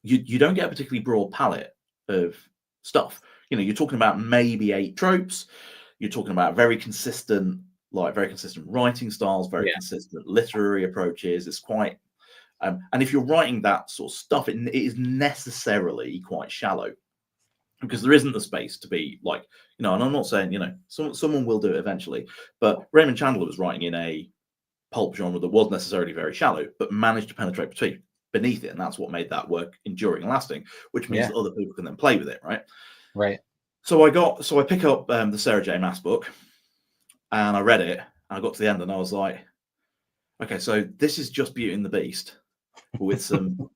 you don't get a particularly broad palette of stuff. You know, you're talking about maybe 8 tropes. You're talking about very consistent writing styles, very consistent literary approaches. It's quite, and if you're writing that sort of stuff, it is necessarily quite shallow, because there isn't the space to be like, and I'm not saying, someone will do it eventually, but Raymond Chandler was writing in a pulp genre that was necessarily very shallow, but managed to penetrate beneath it, and that's what made that work enduring and lasting, which means that other people can then play with it, right? So I pick up the Sarah J. Maas book, and I read it, and I got to the end, and I was like, okay, so this is just Beauty and the Beast with some,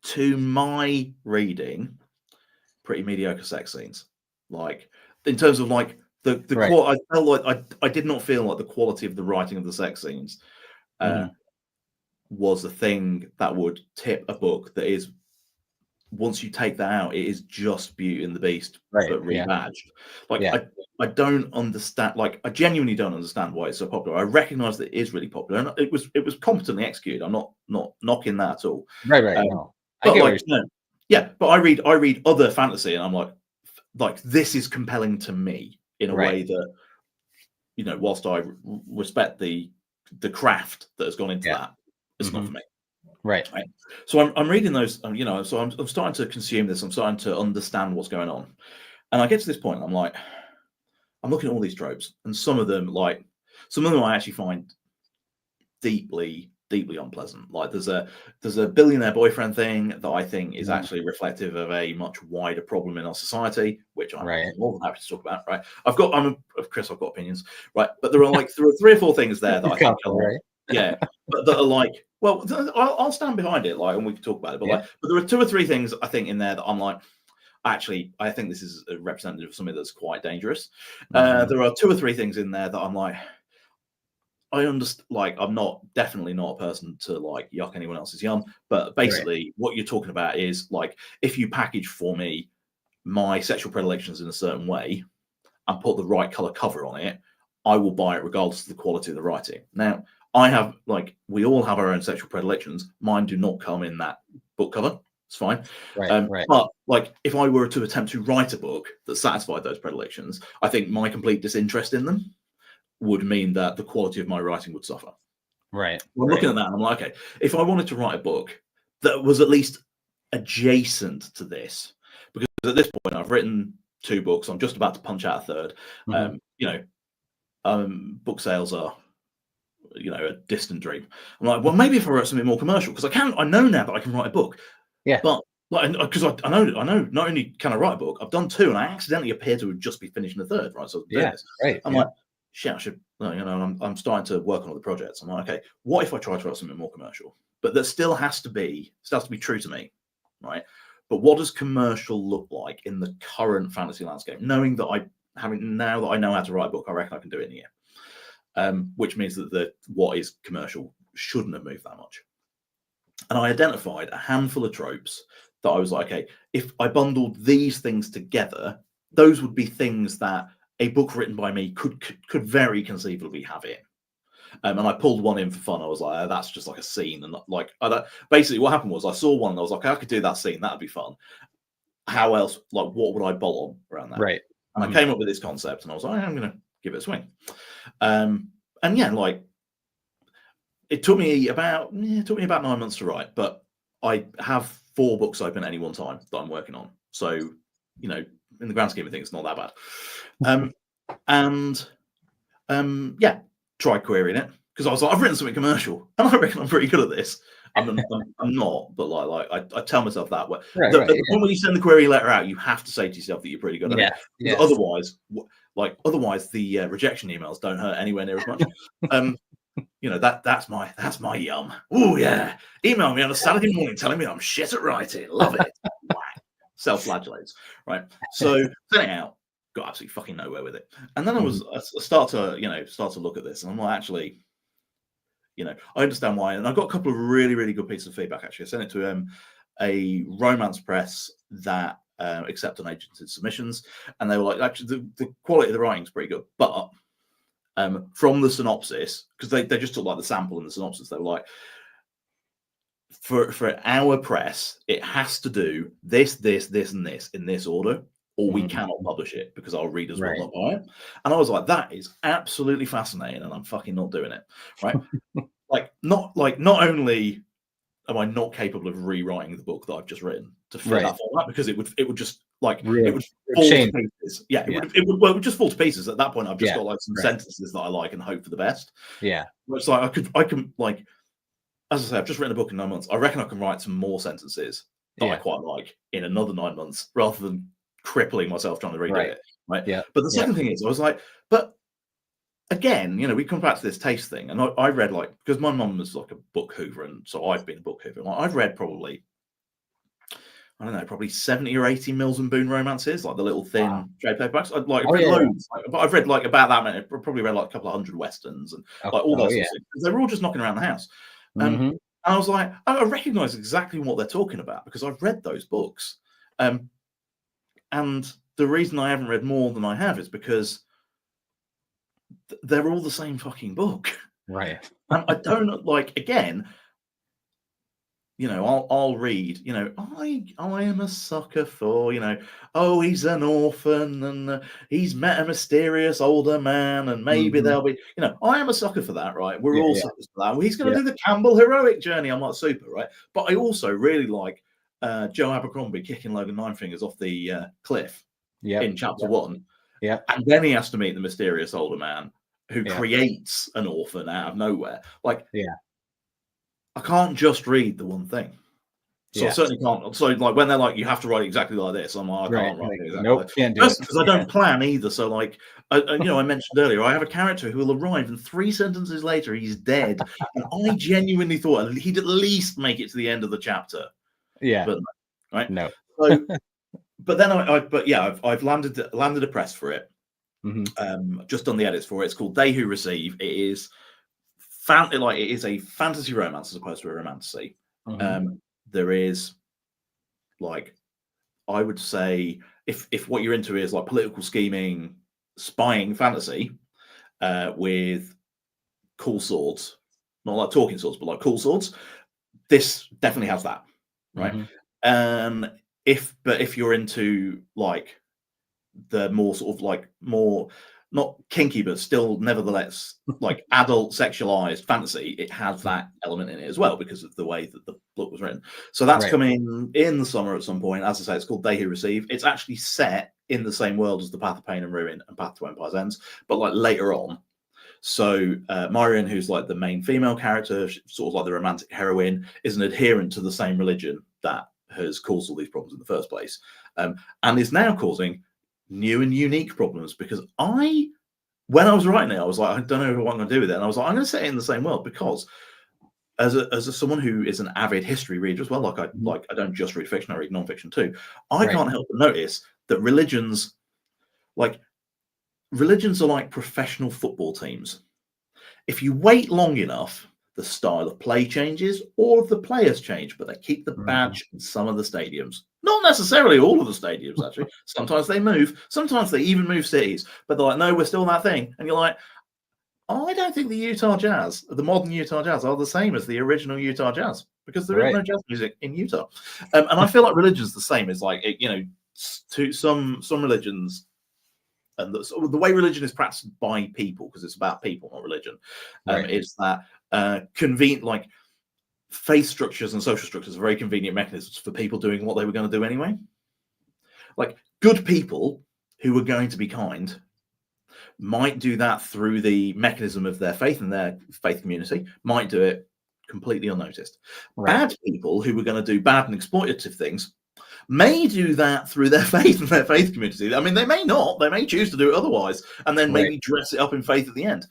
to my reading, pretty mediocre sex scenes. Like in terms of like the Right. I felt like I did not feel like the quality of the writing of the sex scenes was a thing that would tip a book that is, once you take that out, it is just Beauty and the Beast, Right. but Yeah. rebadged. Like Yeah. I don't understand. Like I genuinely don't understand why it's so popular. I recognise that it is really popular, and it was competently executed. I'm not knocking that at all. Right. Right. No, I But get what like, you're yeah. But I read other fantasy, and I'm like this is compelling to me in a Right. way that, whilst I respect the craft that has gone into that, it's not for me. Right. Right. So I'm reading those, so I'm starting to consume this. I'm starting to understand what's going on. And I get to this point, I'm like, I'm looking at all these tropes, and some of them I actually find deeply, deeply unpleasant. Like there's a billionaire boyfriend thing that I think is actually reflective of a much wider problem in our society, which I'm more than happy to talk about. Right. I've got opinions. Right. But there are 3 or 4 things there that I think are right. yeah, but that are like, well, I'll stand behind it, and we can talk about it. But but there are 2 or 3 things I think in there that I'm like, actually, I think this is a representative of something that's quite dangerous. There are 2 or 3 things in there that I'm like, I understand. Like, I'm definitely not a person to yuck anyone else's yum. But basically, what you're talking about is like, if you package for me my sexual predilections in a certain way and put the right color cover on it, I will buy it regardless of the quality of the writing. Now, we all have our own sexual predilections. Mine do not come in that book cover. It's fine. Right. But if I were to attempt to write a book that satisfied those predilections, I think my complete disinterest in them would mean that the quality of my writing would suffer. Right. I'm looking at that and I'm like, okay, if I wanted to write a book that was at least adjacent to this, because at this point I've written 2 books, I'm just about to punch out a 3rd. Book sales are a distant dream. I'm like, well, maybe if I wrote something more commercial, because I know now that I can write a book. Yeah. But because I know not only can I write a book, I've done 2, and I accidentally appear to just be finishing the 3rd, right? So I'm like, shit, I should, I'm starting to work on other projects. I'm like, okay, what if I try to write something more commercial? But that still has to be true to me, right? But what does commercial look like in the current fantasy landscape? Knowing that now that I know how to write a book, I reckon I can do it in a year. Which means that what is commercial shouldn't have moved that much. And I identified a handful of tropes that I was like, okay, if I bundled these things together, those would be things that a book written by me could very conceivably have in. And I pulled one in for fun. I was like, oh, that's just like a scene. And basically what happened was I saw one and I was like, I could do that scene. That'd be fun. How else, what would I bolt on around that? Right. And I came up with this concept and I was like, I'm going to give it a swing. And yeah, it took me about 9 months to write, but I have 4 books open at any one time that I'm working on. So, in the grand scheme of things, it's not that bad. Yeah, tried querying it because I was like, I've written something commercial, and I reckon I'm pretty good at this. I'm not, but I tell myself that. The point when you send the query letter out, you have to say to yourself that you're pretty good at it. Yes. Otherwise, the rejection emails don't hurt anywhere near as much. That's my yum. Oh yeah, email me on a Saturday morning telling me I'm shit at writing. Love it. Self-flagellates, right? So sent it out, got absolutely fucking nowhere with it. And then I start to look at this, and I'm like, actually, I understand why. And I got a couple of really, really good pieces of feedback. Actually, I sent it to a romance press that accept unagented submissions, and they were like, actually, the quality of the writing is pretty good, but from the synopsis, because they just took the sample and the synopsis, they were like, for our press, it has to do this, and this in this order, or we cannot publish it because our readers will not buy it. And I was like, that is absolutely fascinating, and I'm fucking not doing it, right? Not only am I not capable of rewriting the book that I've just written to fit that format, because it would just it would fall to pieces. Yeah, it would just fall to pieces. At that point, I've just got some sentences that I like and hope for the best. Yeah, it's like I can as I say, I've just written a book in 9 months. I reckon I can write some more sentences that I quite like in another 9 months, rather than crippling myself trying to redo it. Right. Yeah. But the second thing is, I was like, but again, we come back to this taste thing, and I read because my mum was like a book hoover, and so I've been a book hoover. I've read probably, I don't know, probably 70 or 80 Mills and Boon romances, like the little thin trade paperbacks. I've read loads, but I've read like about that many. Probably read like a couple of hundred westerns and like all those sorts of things. They were all just knocking around the house. And I was like, I recognise exactly what they're talking about because I've read those books. And the reason I haven't read more than I have is because they're all the same fucking book. Right. And I don't like, again, you know, I'll read, you know, I am a sucker for, you know, oh, he's an orphan and he's met a mysterious older man and maybe there'll be, you know, I am a sucker for that, right? We're all suckers for that. Well, he's going to do the Campbell heroic journey. I'm like, super, right? But I also really like Joe Abercrombie kicking Logan Ninefingers off the cliff in chapter 1. Yeah. And then he has to meet the mysterious older man who creates an orphan out of nowhere. Like, I can't just read the one thing. So I certainly can't. So like when they're like, you have to write exactly like this, I'm like, I can't write it exactly like can't do it. Because I don't plan either. So like, you know, I mentioned earlier, I have a character who will arrive and 3 sentences later, he's dead. And I genuinely thought he'd at least make it to the end of the chapter. Yeah. But right. No. So, but then I've landed a press for it. Just done the edits for it. It's called They Who Receive. It is it is a fantasy romance as opposed to a romantasy. There is, like, I would say, if what you're into is like political scheming, spying fantasy, with cool swords, not like talking swords, but like cool swords, this definitely has that, right? If you're into like the more sort of like more not kinky, but still nevertheless like adult sexualized fantasy, it has that element in it as well because of the way that the book was written. So that's coming in the summer at some point. As I say, it's called They Who Receive. It's actually set in the same world as The Path of Pain and Ruin and Path to Empire's Ends, but like later on. So Myrian, who's like the main female character, sort of like the romantic heroine, is an adherent to the same religion that has caused all these problems in the first place, and is now causing new and unique problems because when I was writing it, I was like, I don't know what I'm going to do with it. And I was like, I'm going to set it in the same world because as someone who is an avid history reader as well, like I don't just read fiction, I read nonfiction too. I can't help but notice that religions are like professional football teams. If you wait long enough, the style of play changes, all of the players change, but they keep the badge in some of the stadiums. Not necessarily all of the stadiums, actually. Sometimes they move. Sometimes they even move cities. But they're like, no, we're still that thing. And you're like, I don't think the Utah Jazz, the modern Utah Jazz, are the same as the original Utah Jazz because there is no jazz music in Utah. And I feel like religion's the same. It's like, you know, to some religions, and the way religion is practiced by people, because it's about people, not religion, is that convenient, like faith structures and social structures are very convenient mechanisms for people doing what they were going to do anyway. Like good people who were going to be kind might do that through the mechanism of their faith and their faith community, might do it completely unnoticed. Bad people who were going to do bad and exploitative things may do that through their faith and their faith community. I mean, they may not. They may choose to do it otherwise, and then maybe dress it up in faith at the end.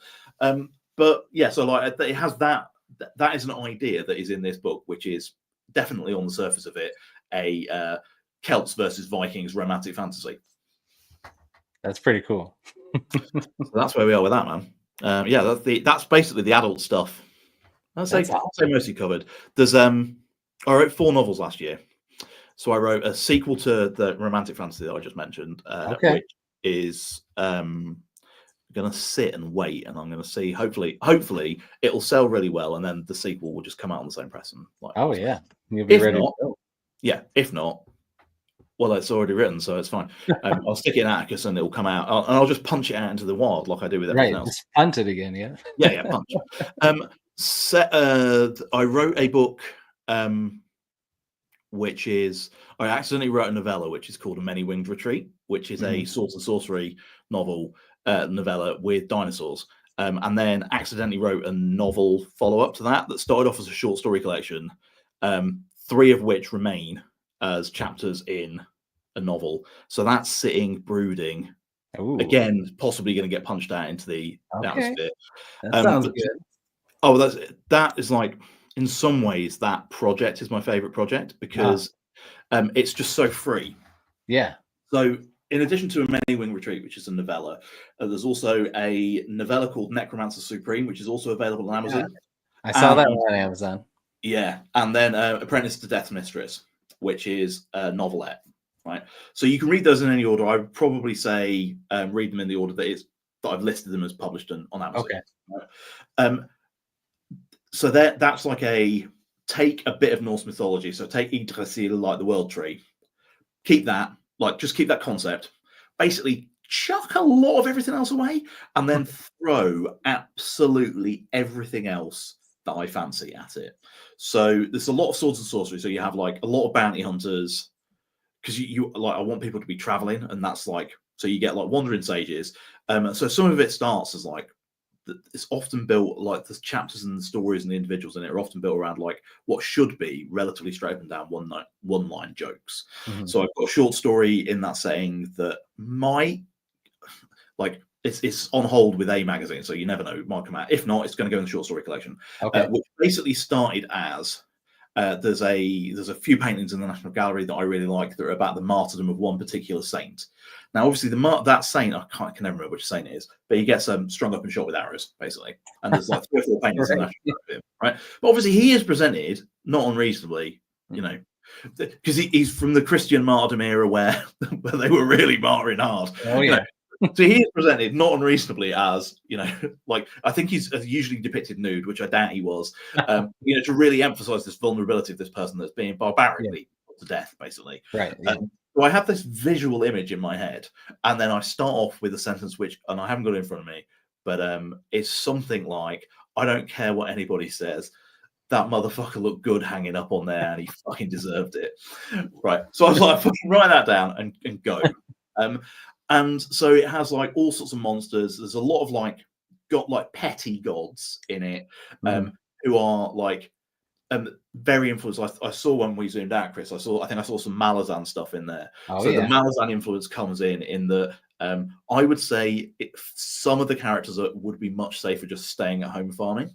But yeah, so like it has that. That is an idea that is in this book, which is definitely on the surface of it a Celts versus Vikings romantic fantasy. That's pretty cool. So that's where we are with that, man. Yeah, that's basically the adult stuff. I'd say mostly covered. There's I wrote 4 novels last year. So I wrote a sequel to the romantic fantasy that I just mentioned, which is going to sit and wait, and I'm going to see. Hopefully, it'll sell really well, and then the sequel will just come out on the same press. And like, you'll be ready. If not, well, it's already written, so it's fine. I'll stick it in Atticus, and it'll come out, and I'll just punch it out into the wild like I do with everything else. Just punt it again, yeah, punch. I wrote a book. Which is, I accidentally wrote a novella, which is called A Many-Winged Retreat, which is a sword and sorcery novella with dinosaurs. And then accidentally wrote a novel follow-up to that started off as a short story collection, 3 of which remain as chapters in a novel. So that's sitting, brooding. Ooh. Again, possibly going to get punched out into the atmosphere. That sounds good. Oh, that is like, in some ways, that project is my favorite project because It's just so free. Yeah. So in addition to A Many Wing Retreat, which is a novella, there's also a novella called Necromancer Supreme, which is also available on Amazon. I saw that on Amazon. Yeah, and then Apprentice to Death Mistress, which is a novelette. Right, so you can read those in any order. I would probably say read them in the order that I've listed them as published on Amazon. Okay. Right? So that's like take a bit of Norse mythology. So take Yggdrasil, like the World Tree. Keep that, just keep that concept. Basically, chuck a lot of everything else away, and then throw absolutely everything else that I fancy at it. So there's a lot of swords and sorcery. So you have like a lot of bounty hunters, because you I want people to be traveling, and that's so you get like wandering sages. So some of it starts as it's often built the chapters and the stories and the individuals in it are often built around what should be relatively straight up and down one line jokes. Mm-hmm. So I've got a short story in that setting that might it's on hold with A magazine, so you never know, it might come out. If not, it's going to go in the short story collection. Okay. Which basically started as there's a few paintings in the National Gallery that I really like that are about the martyrdom of one particular saint. Now, obviously, that saint, I can never remember which saint it is, but he gets strung up and shot with arrows, basically. And there's 3 or 4 paintings in the National Gallery of him, right? But obviously, he is presented not unreasonably, because he's from the Christian martyrdom era where they were really martyring hard. Oh, yeah. So he is presented not unreasonably as, I think he's usually depicted nude, which I doubt he was, to really emphasize this vulnerability of this person that's being barbarically put to death, basically. Right. Yeah. So I have this visual image in my head, and then I start off with a sentence and I haven't got it in front of me, but it's something like, I don't care what anybody says, that motherfucker looked good hanging up on there, and he fucking deserved it. Right. So I was like, fucking write that down and go. And so it has all sorts of monsters. There's a lot of petty gods in it, who are very influenced. I saw when we zoomed out, Chris. I think I saw some Malazan stuff in there. The Malazan influence comes in that I would say some of the characters would be much safer just staying at home farming.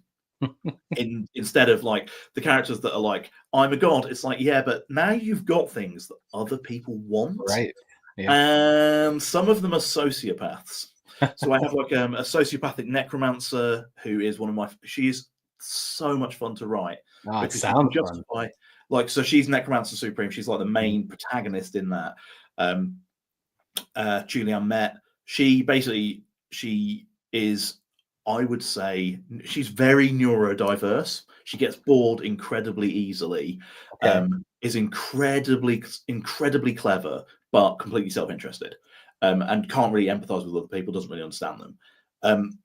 Instead of the characters that are I'm a god. It's but now you've got things that other people want, right? Yeah. And some of them are sociopaths. So I have a sociopathic necromancer who is she's so much fun to write. Oh, it sounds fun. So she's Necromancer Supreme. She's the main protagonist in that. Julianne Met. She is, I would say, she's very neurodiverse. She gets bored incredibly easily. Okay. Is incredibly clever, but completely self-interested, and can't really empathize with other people, doesn't really understand them.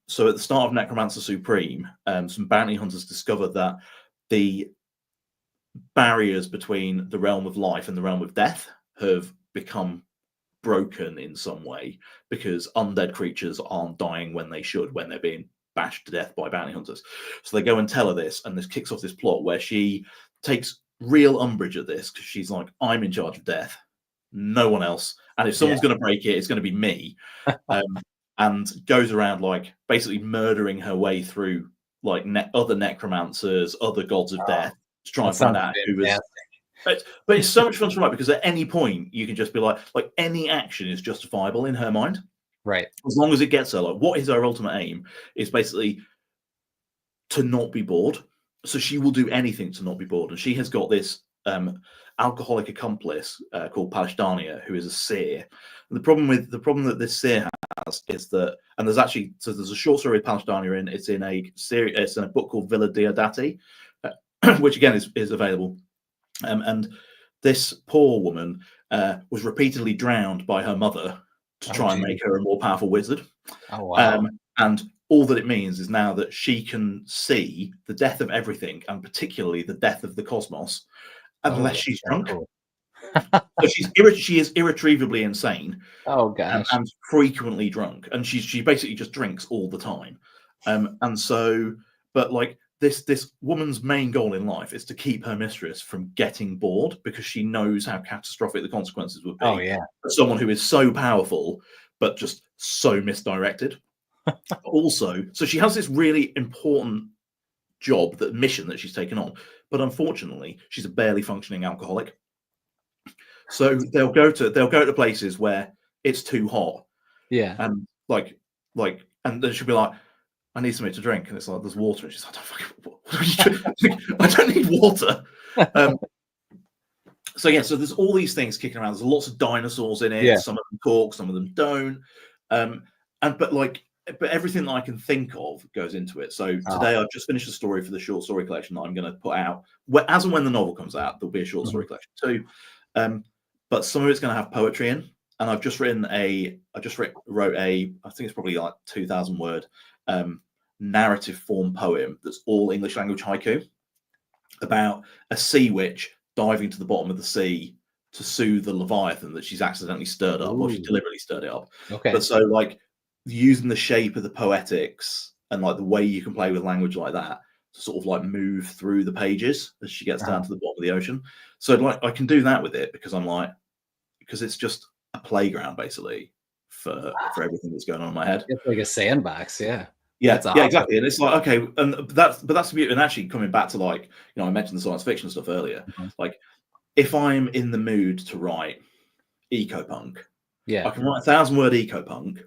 So at the start of Necromancer Supreme, some bounty hunters discovered that the barriers between the realm of life and the realm of death have become broken in some way, because undead creatures aren't dying when they should, when they're being bashed to death by bounty hunters. So they go and tell her this, and this kicks off this plot where she takes real umbrage at this, because she's like, I'm in charge of death, no one else, and if someone's going to break it, it's going to be me. And goes around basically murdering her way through other necromancers, other gods of death, to try and find out who is. But it's so much fun to write, because at any point you can just be like any action is justifiable in her mind, right? As long as it gets her. What is her ultimate aim is basically to not be bored. So she will do anything to not be bored, and she has got this alcoholic accomplice called Palestania, who is a seer. And the problem that this seer has is that, and there's a short story with Palestania in. It's in a book called Villa Diodati, which again is available. And this poor woman was repeatedly drowned by her mother to try and make her a more powerful wizard. Oh wow! And all that it means is now that she can see the death of everything, and particularly the death of the cosmos, unless she's drunk. Cool. So she is irretrievably insane. Oh gosh! And frequently drunk, and she basically just drinks all the time. And so, but this woman's main goal in life is to keep her mistress from getting bored, because she knows how catastrophic the consequences would be. Oh yeah. For someone who is so powerful but just so misdirected. Also, so she has this really important mission that she's taken on, but unfortunately she's a barely functioning alcoholic. So they'll go to places where it's too hot, Yeah. and and then she'll be like, I need something to drink, and it's like, there's water, and she's like, I don't need water. So yeah, so there's all these things kicking around. There's lots of dinosaurs in it. Yeah. Some of them talk, some of them don't. But everything that I can think of goes into it. So today I've just finished a story for the short story collection that I'm going to put out. As and when the novel comes out, there'll be a short story collection too. But some of it's going to have poetry in, and I've just wrote I think it's probably like 2,000 word narrative form poem that's all English language haiku about a sea witch diving to the bottom of the sea to soothe the Leviathan that she's accidentally stirred up, or she deliberately stirred it up. Okay. But so like using the shape of the poetics and like the way you can play with language like that to sort of like move through the pages as she gets down to the bottom of the ocean. So like I can do that with it because it's just a playground basically for everything that's going on in my head. It's like a sandbox, yeah. Yeah, That's yeah, exactly. And it's like, okay, that's the beauty. And actually coming back to like, I mentioned the science fiction stuff earlier. Like if I'm in the mood to write eco-punk, I can write 1,000 word eco-punk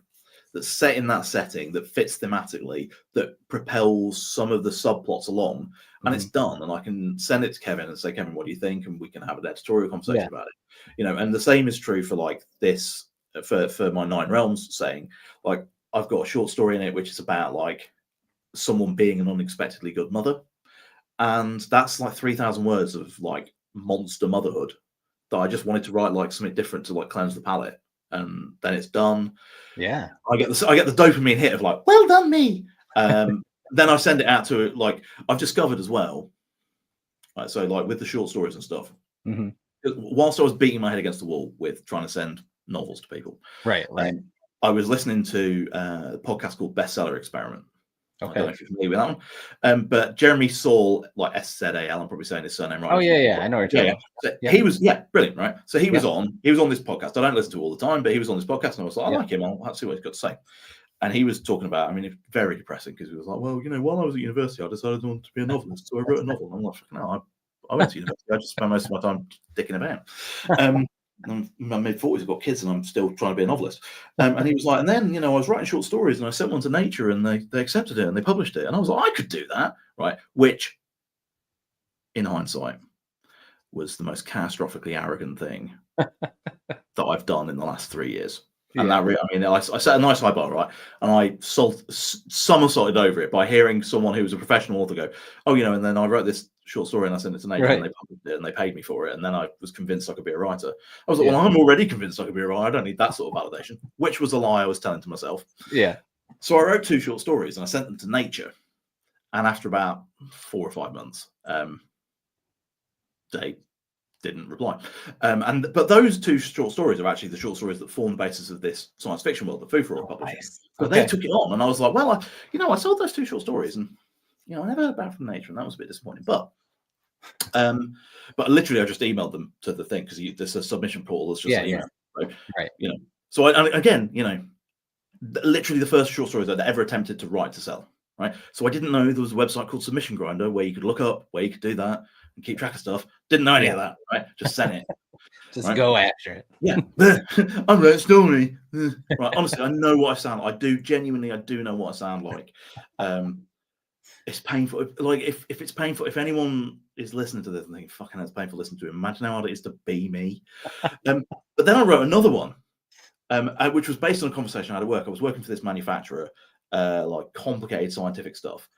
that's set in that setting, that fits thematically, that propels some of the subplots along, and it's done. And I can send it to Kevin and say, Kevin, what do you think? And we can have an editorial conversation about it. And the same is true for like this, for my 9 Realms saying, like, I've got a short story in it which is about like someone being an unexpectedly good mother, and that's like 3,000 words of like monster motherhood that I just wanted to write like something different to like cleanse the palate, and then it's done. Yeah, I get the dopamine hit of like, well done me. Then I send it out to like I've discovered as well. Right, so like with the short stories and stuff, whilst I was beating my head against the wall with trying to send novels to people, right. I was listening to a podcast called Bestseller Experiment. Okay. I don't know if you're familiar with that one. But Jeremy Saul, like SZAL, I'm probably saying his surname right. Oh, yeah. I know what you're talking about. So he was, brilliant, right? So he was on this podcast. I don't listen to it all the time, but he was on this podcast, and I was like, I like him. I'll see what he's got to say. And he was talking about, I mean, it's very depressing because he was like, well, while I was at university, I decided I wanted to be a novelist. So I wrote a novel. And I'm like, no, I went to university. I just spent most of my time dicking about. I'm in my mid-40s, I've got kids, and I'm still trying to be a novelist. And he was like, and then, I was writing short stories, and I sent one to Nature, and they accepted it, and they published it. And I was like, I could do that, right? Which, in hindsight, was the most catastrophically arrogant thing that I've done in the last 3 years. And I set a nice high bar, right? And I somersaulted over it by hearing someone who was a professional author go, and then I wrote this short story and I sent it to Nature, and they published it and they paid me for it. And then I was convinced I could be a writer. I was like, well, I'm already convinced I could be a writer. I don't need that sort of validation, which was a lie I was telling to myself. Yeah. So I wrote 2 short stories and I sent them to Nature. And after about 4 or 5 months, they didn't reply. But those 2 short stories are actually the short stories that form the basis of this science fiction world that Food for All published. Nice. But they took it on, and I was like, well, I sold those 2 short stories, and I never heard back from Nature, and that was a bit disappointing. But literally, I just emailed them to the thing because there's a submission portal. It's just an email, right? So literally the first short stories I'd ever attempted to write to sell, right? So I didn't know there was a website called Submission Grinder where you could look up, where you could do that and keep track of stuff. Didn't know any of that, right? Just sent it. Just go after it. Yeah. I'm writing a story. Right. Honestly, I know what I sound like. I do know what I sound like. It's painful. Like if it's painful, if anyone is listening to this and thinking, fucking hell, it's painful listening to it, imagine how hard it is to be me. But then I wrote another one, which was based on a conversation I had at work. I was working for this manufacturer, like complicated scientific stuff,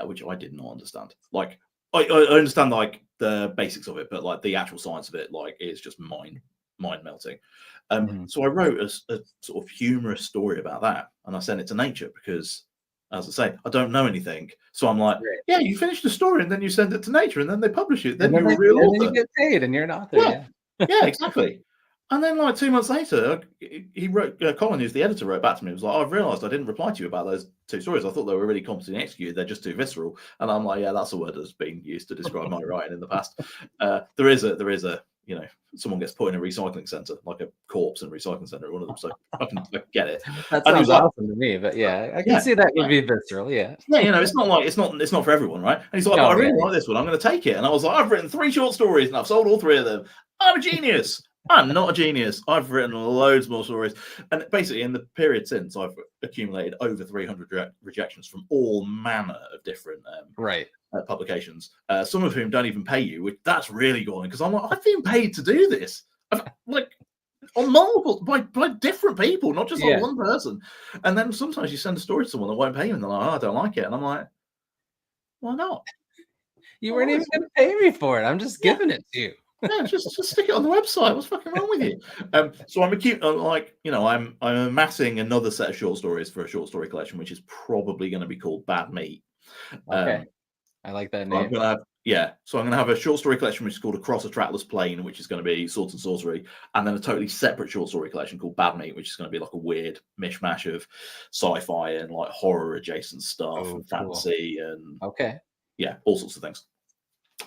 which I did not understand. Like I understand like the basics of it, but like the actual science of it, like is just mind melting. So I wrote a sort of humorous story about that, and I sent it to Nature because, as I say, I don't know anything. So I'm like, yeah, you finish the story and then you send it to Nature and then they publish it. Then you're a real author. You get paid and you're an author. Yeah, exactly. And then like 2 months later, he wrote, Colin, who's the editor, wrote back to me. He was like, I've realised I didn't reply to you about those 2 stories. I thought they were really competently executed. They're just too visceral. And I'm like, yeah, that's a word that's been used to describe my writing in the past. There is a someone gets put in a recycling centre, like a corpse in a recycling centre at one of them. So I get it. That sounds awesome to me, but I can see that would be visceral. Yeah, it's not like it's not for everyone, right? And he's like, I really like this one. I'm going to take it. And I was like, I've written 3 short stories and I've sold all 3 of them. I'm a genius. I'm not a genius. I've written loads more stories. And basically, in the period since, I've accumulated over 300 rejections from all manner of different Right. publications, some of whom don't even pay you, which that's really galling because I'm like, I've been paid to do this. Like, on multiple by different people, not just on one person. And then sometimes you send a story to someone that won't pay you, and they're like, "Oh, I don't like it," and I'm like, "Why not? You weren't even going to pay me for it. I'm just giving it to you." Yeah, just stick it on the website. What's fucking wrong with you? So I'm I'm amassing another set of short stories for a short story collection, which is probably going to be called Bad Meat. Okay, I like that So I'm name. going to have so I'm going to have a short story collection which is called Across a Trackless Plain, which is going to be Swords and Sorcery, and then a totally separate short story collection called Bad Meat, which is going to be like a weird mishmash of sci-fi and like horror adjacent stuff and fantasy and all sorts of things.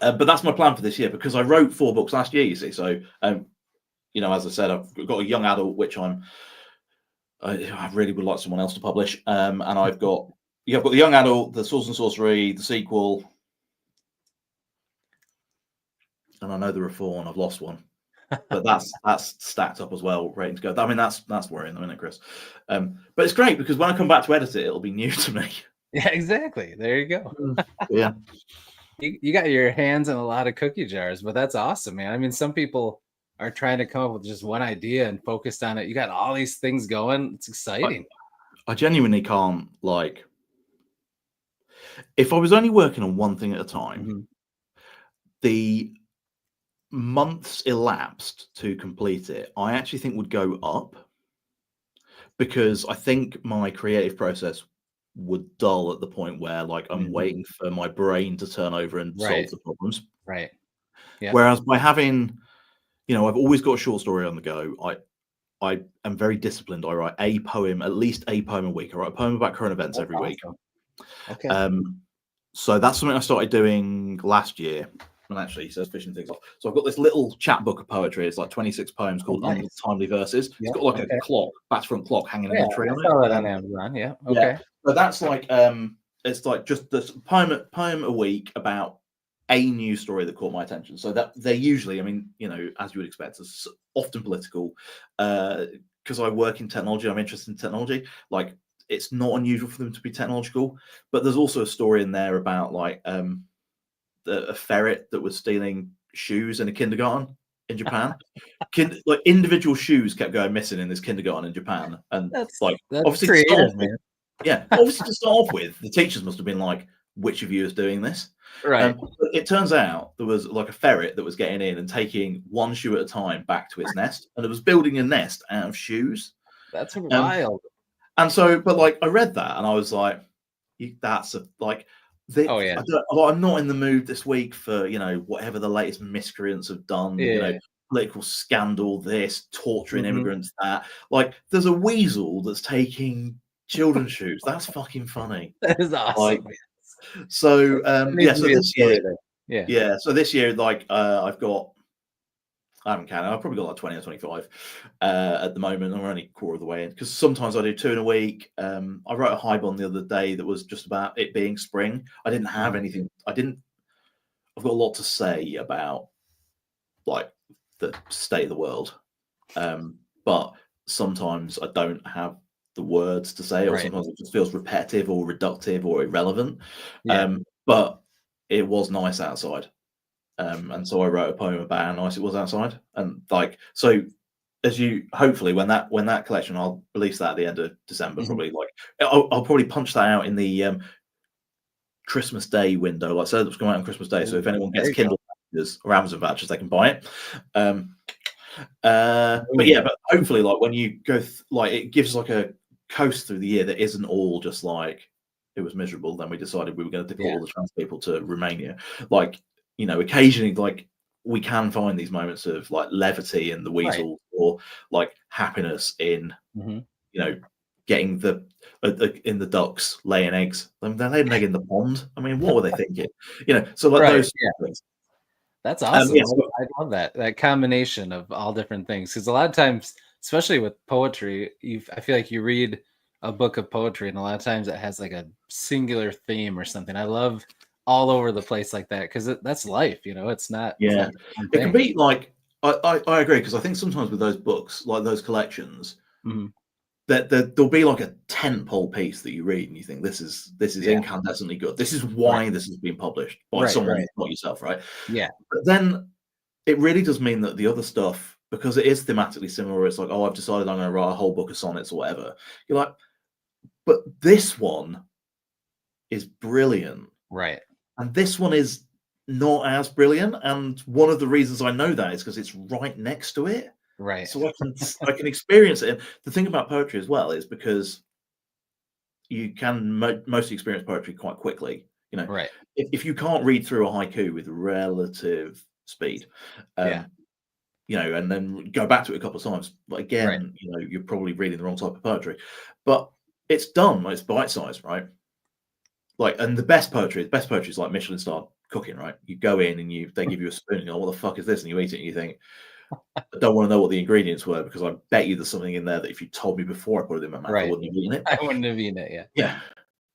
But that's my plan for this year because I wrote 4 books last year. You see, so as I said, I've got a young adult which I really would like someone else to publish, and I've got the young adult, the Swords and Sorcery, the sequel. And I know there are 4, and I've lost one, but that's stacked up as well, ready to go. I mean, that's worrying, isn't it, Chris? But it's great because when I come back to edit it, it'll be new to me. Yeah, exactly. There you go. Yeah, you got your hands in a lot of cookie jars, but that's awesome, man. I mean, some people are trying to come up with just one idea and focused on it. You got all these things going. It's exciting. I genuinely can't, like, if I was only working on one thing at a time, the months elapsed to complete it, I actually think would go up because I think my creative process would dull at the point where, like, I'm waiting for my brain to turn over and solve the problems. Right. Yeah. Whereas by having, I've always got a short story on the go. I am very disciplined. I write at least a poem a week. I write a poem about current events every week. Okay. So that's something I started doing last year. And actually, he says fishing things off. So I've got this little chapbook of poetry. It's like 26 poems called Untimely Verses. It's got like a clock, back-to-front clock hanging in the tree on it. I saw that on Amazon. Yeah. Okay. Yeah. But that's like it's like just this poem a week about a news story that caught my attention. So that they're usually, I mean, as you would expect, it's often political. Because I work in technology, I'm interested in technology. Like, it's not unusual for them to be technological, but there's also a story in there about like a ferret that was stealing shoes in a kindergarten in Japan. Like, individual shoes kept going missing in this kindergarten in Japan, and that's obviously creative, man. Obviously to start off with, the teachers must have been like, "Which of you is doing this?" Right. But it turns out there was like a ferret that was getting in and taking one shoe at a time back to its nest, and it was building a nest out of shoes. That's wild. And so, but like, I read that and I was like, "That's I'm not in the mood this week for whatever the latest miscreants have done. Political scandal, this torturing immigrants, that. Like, there's a weasel that's taking children's shoes. That's fucking funny. That is awesome. Like, so so this year, like, I haven't counted. I've probably got like 20 or 25 at the moment. I'm only a quarter of the way in because sometimes I do 2 in a week. I wrote a Hibon the other day that was just about it being spring. I didn't have anything. I've got a lot to say about like the state of the world, but sometimes I don't have the words to say, or sometimes it just feels repetitive or reductive or irrelevant. But it was nice outside. And so I wrote a poem about how nice it was outside, and like, so as you hopefully when that collection, I'll release that at the end of December, probably. Like, I'll probably punch that out in the Christmas Day window, like, so it's going out on Christmas Day. So if anyone gets Kindle vouchers or Amazon vouchers, they can buy it. But hopefully, like, when you go like, it gives like a coast through the year that isn't all just like it was miserable. Then we decided we were going to deport all the trans people to Romania. Like, occasionally, like, we can find these moments of like levity in the weasel, or like happiness in getting in the ducks laying eggs. I mean, they laid an egg in the pond. I mean, what were they thinking? So like those things. That's awesome. I love that combination of all different things, because a lot of times, especially with poetry, I feel like you read a book of poetry and a lot of times it has like a singular theme or something. I love all over the place like that, because that's life. It's not. It can be like, I agree, because I think sometimes with those books, like those collections, Mm-hmm. that there'll be like a tentpole piece that you read and you think this is incandescently good. This is why this has been published by someone, not yourself, right? Yeah. But then it really does mean that the other stuff, because it is thematically similar, it's like, oh, I've decided I'm going to write a whole book of sonnets or whatever. You're like, but this one is brilliant. Right. And this one is not as brilliant. And one of the reasons I know that is because it's right next to it. Right. So I can experience it. And the thing about poetry as well is because you can mostly experience poetry quite quickly. You know, Right. if you can't read through a haiku with relative speed, you know, and then go back to it a couple of times, but again, you know, you're probably reading the wrong type of poetry. But it's done. It's bite-sized, right? Like, and the best poetry is like Michelin star cooking, right? You go in and they give you a spoon and you go, what the fuck is this? And you eat it and you think, I don't want to know what the ingredients were, because I bet you there's something in there that if you told me before I put it in my mouth, I wouldn't have eaten it. I wouldn't have eaten it, yeah. Yeah.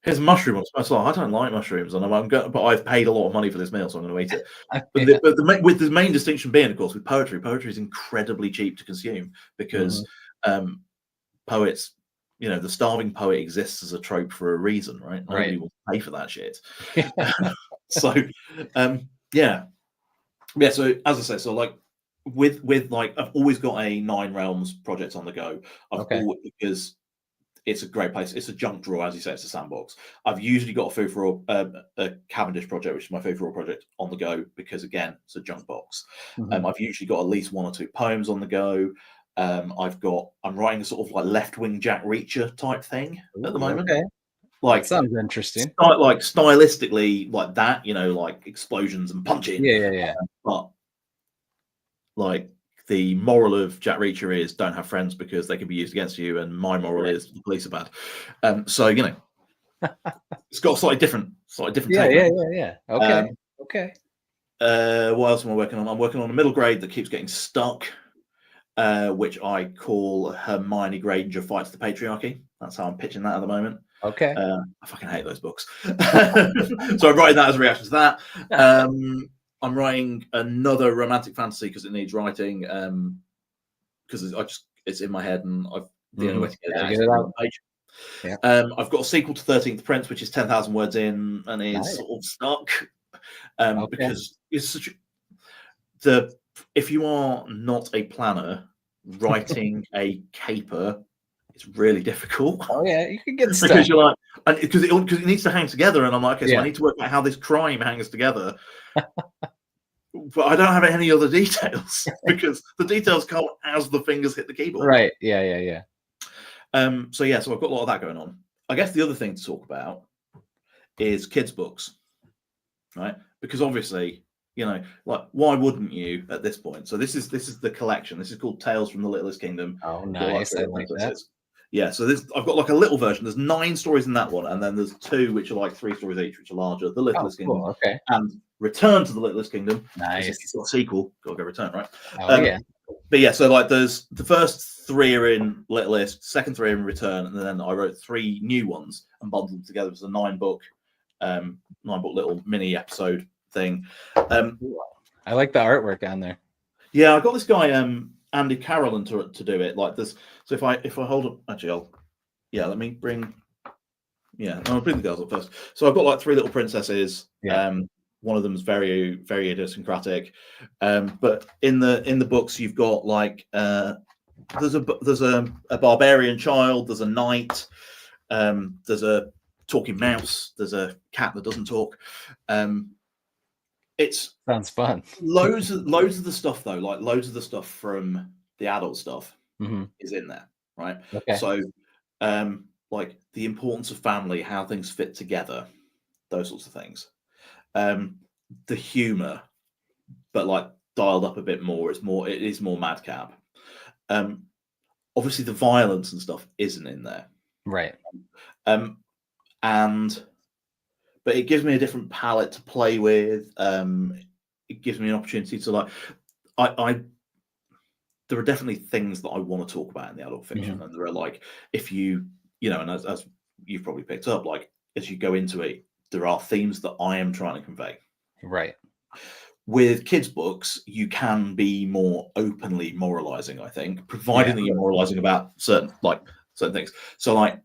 Here's a mushroom on spice. I don't like mushrooms, and but I've paid a lot of money for this meal, so I'm going to eat it. But with the main distinction being, of course, with poetry is incredibly cheap to consume, because poets, you know, the starving poet exists as a trope for a reason, right? Nobody will pay for that shit. So, yeah. So as I say, so like with like, I've always got a 9 Realms project on the go. Because it's a great place. It's a junk drawer, as you say. It's a sandbox. I've usually got a food for all, a Cavendish project, which is my food for all project, on the go, because again, it's a junk box. I've usually got at least 1 or 2 poems on the go. I'm writing a sort of like left-wing Jack Reacher type thing at the moment. Okay. Like, that sounds interesting. Like stylistically, like that, you know, like explosions and punching. Yeah. But like, the moral of Jack Reacher is don't have friends because they can be used against you, and my moral is the police are bad. So, you know, it's got a slightly different take. Yeah. Okay. What else am I working on? I'm working on a middle grade that keeps getting stuck, which I call Hermione Granger Fights the Patriarchy. That's how I'm pitching that at the moment. Okay. I fucking hate those books. So I'm writing that as a reaction to that. I'm writing another romantic fantasy because it needs writing, because it's in my head, and the only way to get it out is on the page. Yeah. I've got a sequel to 13th Prince, which is 10,000 words in, and is sort of stuck, because it's such if you are not a planner, writing a caper, it's really difficult. Oh yeah, you can get stuck. Because you're like, because it needs to hang together, and I'm like, okay, so I need to work out how this crime hangs together. But I don't have any other details, because the details come as the fingers hit the keyboard. Right. Yeah. So I've got a lot of that going on. I guess the other thing to talk about is kids' books, right? Because obviously, you know, like, why wouldn't you at this point? So this is the collection. This is called Tales from the Littlest Kingdom. Oh, nice. I like that. Yeah, so I've got like a little version. There's 9 stories in that one, and then there's 2 which are like 3 stories each, which are larger. The Littlest Kingdom, and Return to the Littlest Kingdom. Nice. If you've got a sequel, gotta go Return, right? Yeah. But yeah, so like, there's the first 3 are in Littlest, second 3 are in Return, and then I wrote 3 new ones and bundled them together as a 9-book little mini episode thing. I like the artwork on there. Yeah, I got this guy Andy Carolyn to do it. Like this. So if I hold up, actually, let me bring. Yeah, I'll bring the girls up first. So I've got like 3 little princesses. Yeah. One of them is very, very idiosyncratic. But in the books, you've got like there's a barbarian child. There's a knight. There's a talking mouse. There's a cat that doesn't talk. It sounds fun. Loads of the stuff though, like loads of the stuff from the adult stuff is in there, right? Okay. So, like the importance of family, how things fit together, those sorts of things. The humor, but like dialed up a bit more. It is more madcap. Obviously, the violence and stuff isn't in there, right? But it gives me a different palette to play with. It gives me an opportunity to like, there are definitely things that I want to talk about in the adult fiction, and there are like, if you know, and as you've probably picked up, like as you go into it, there are themes that I am trying to convey. Right. with kids' books, you can be more openly moralizing, I think, providing that you're moralizing about certain things. So, like,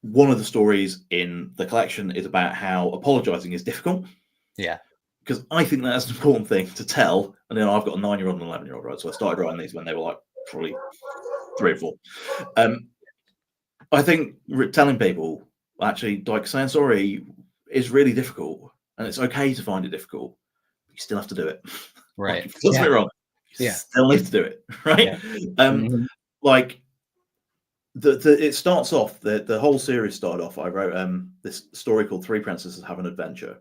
one of the stories in the collection is about how apologizing is difficult. Yeah. Because I think that's an important thing to tell. And I've got a 9-year-old and an 11-year-old, right? So I started writing these when they were like probably 3 or 4. I think telling people, actually, like, saying sorry is really difficult, and it's okay to find it difficult. But you still have to do it. Right. Like, doesn't get me wrong. You still need to do it, right? Yeah. Like, it starts off, the whole series started off, I wrote this story called 3 Princesses Have an Adventure,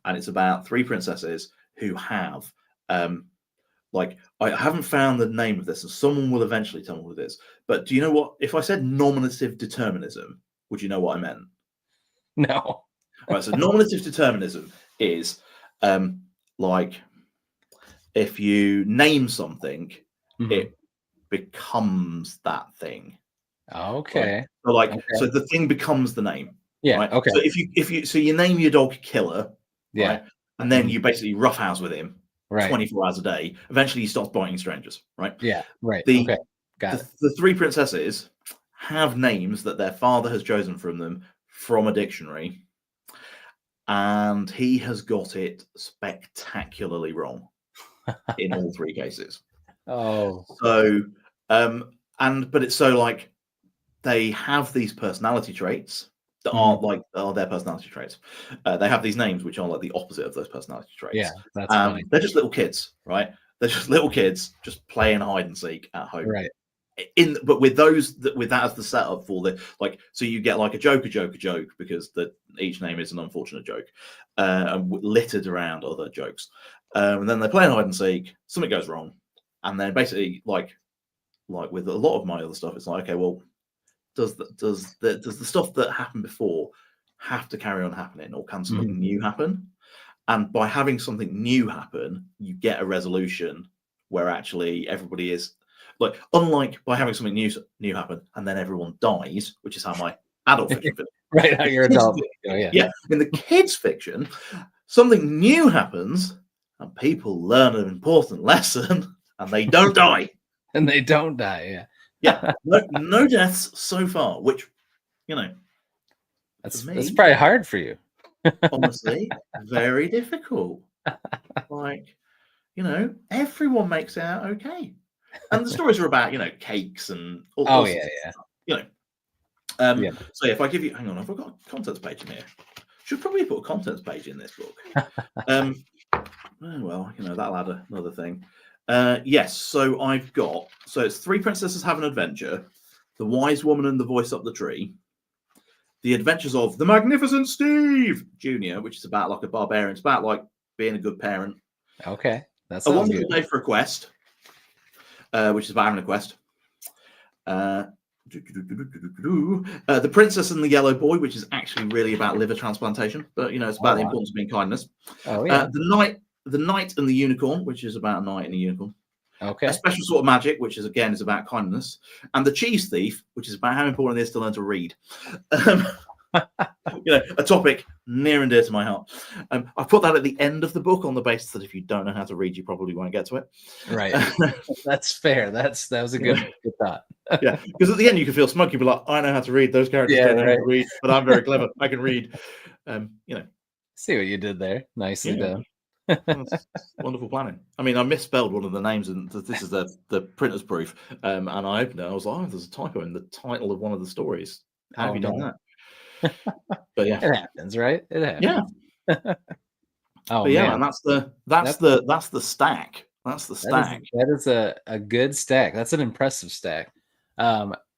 and it's about 3 princesses who have like, I haven't found the name of this, and someone will eventually tell me what it is, but do you know what, if I said nominative determinism, would you know what I meant? No. Right, so nominative determinism is like, if you name something, it becomes that thing. Okay. Right? So the thing becomes the name. Yeah. Right? Okay. So you name your dog Killer, Yeah. right? And then you basically roughhouse with him 24 hours a day. Eventually, he starts biting strangers, right? Yeah. Right. Okay. Got it. The 3 princesses have names that their father has chosen from them from a dictionary, and he has got it spectacularly wrong in all 3 cases. Oh. So, but it's so, like, they have these personality traits that are their personality traits. They have these names which are like the opposite of those personality traits. Yeah, that's funny. They're just little kids, right? They're just little kids just playing hide and seek at home. Right. But with that as the setup for the, like, so you get like a joke because each name is an unfortunate joke, littered around other jokes, and then they play hide and seek. Something goes wrong, and then basically like with a lot of my other stuff, it's like, okay, well, does the stuff that happened before have to carry on happening, or can something new happen? And by having something new happen, you get a resolution where actually everybody is like, unlike by having something new happen and then everyone dies, which is how my adult fiction finishes. Right, how your adult. Yeah. In the kids' fiction, something new happens and people learn an important lesson and they don't die. And they don't die. Yeah. No deaths so far, which, you know, that's probably hard for you. Honestly, very difficult. Like, you know, everyone makes it out okay. And the stories are about, you know, cakes and all sorts of stuff, you know. So if I give you, hang on, I've got a contents page in here. Should probably put a contents page in this book. Well, you know, that'll add another thing. Yes, so it's 3 Princesses Have an Adventure, The Wise Woman and the Voice Up the Tree, The Adventures of the Magnificent Steve Jr., which is about like a barbarian. It's about like being a good parent. Okay, that's A Wonderful Day for a Quest, which is about having a quest. The Princess and the Yellow Boy, which is actually really about liver transplantation, but you know, it's about the importance of being kindness. The Knight and the Unicorn, which is about a knight and a unicorn. Okay. A Special Sort of Magic, which is about kindness, and The Cheese Thief, which is about how important it is to learn to read. You know, a topic near and dear to my heart. I put that at the end of the book on the basis that if you don't know how to read, you probably won't get to it. Right. That's fair. That was a good thought. Yeah, because at the end you can feel smug. You'll be like, I know how to read. Those characters don't know how to read, but I'm very clever. I can read. You know. See what you did there. Nicely done. That's wonderful planning. I mean, I misspelled one of the names, and this is the printer's proof. And I opened it. I was like, oh, there's a typo in the title of one of the stories. How have you done that? But yeah, it happens, right? It happens. Yeah. Oh but yeah, man, and that's the stack. That's the stack. That is a good stack. That's an impressive stack.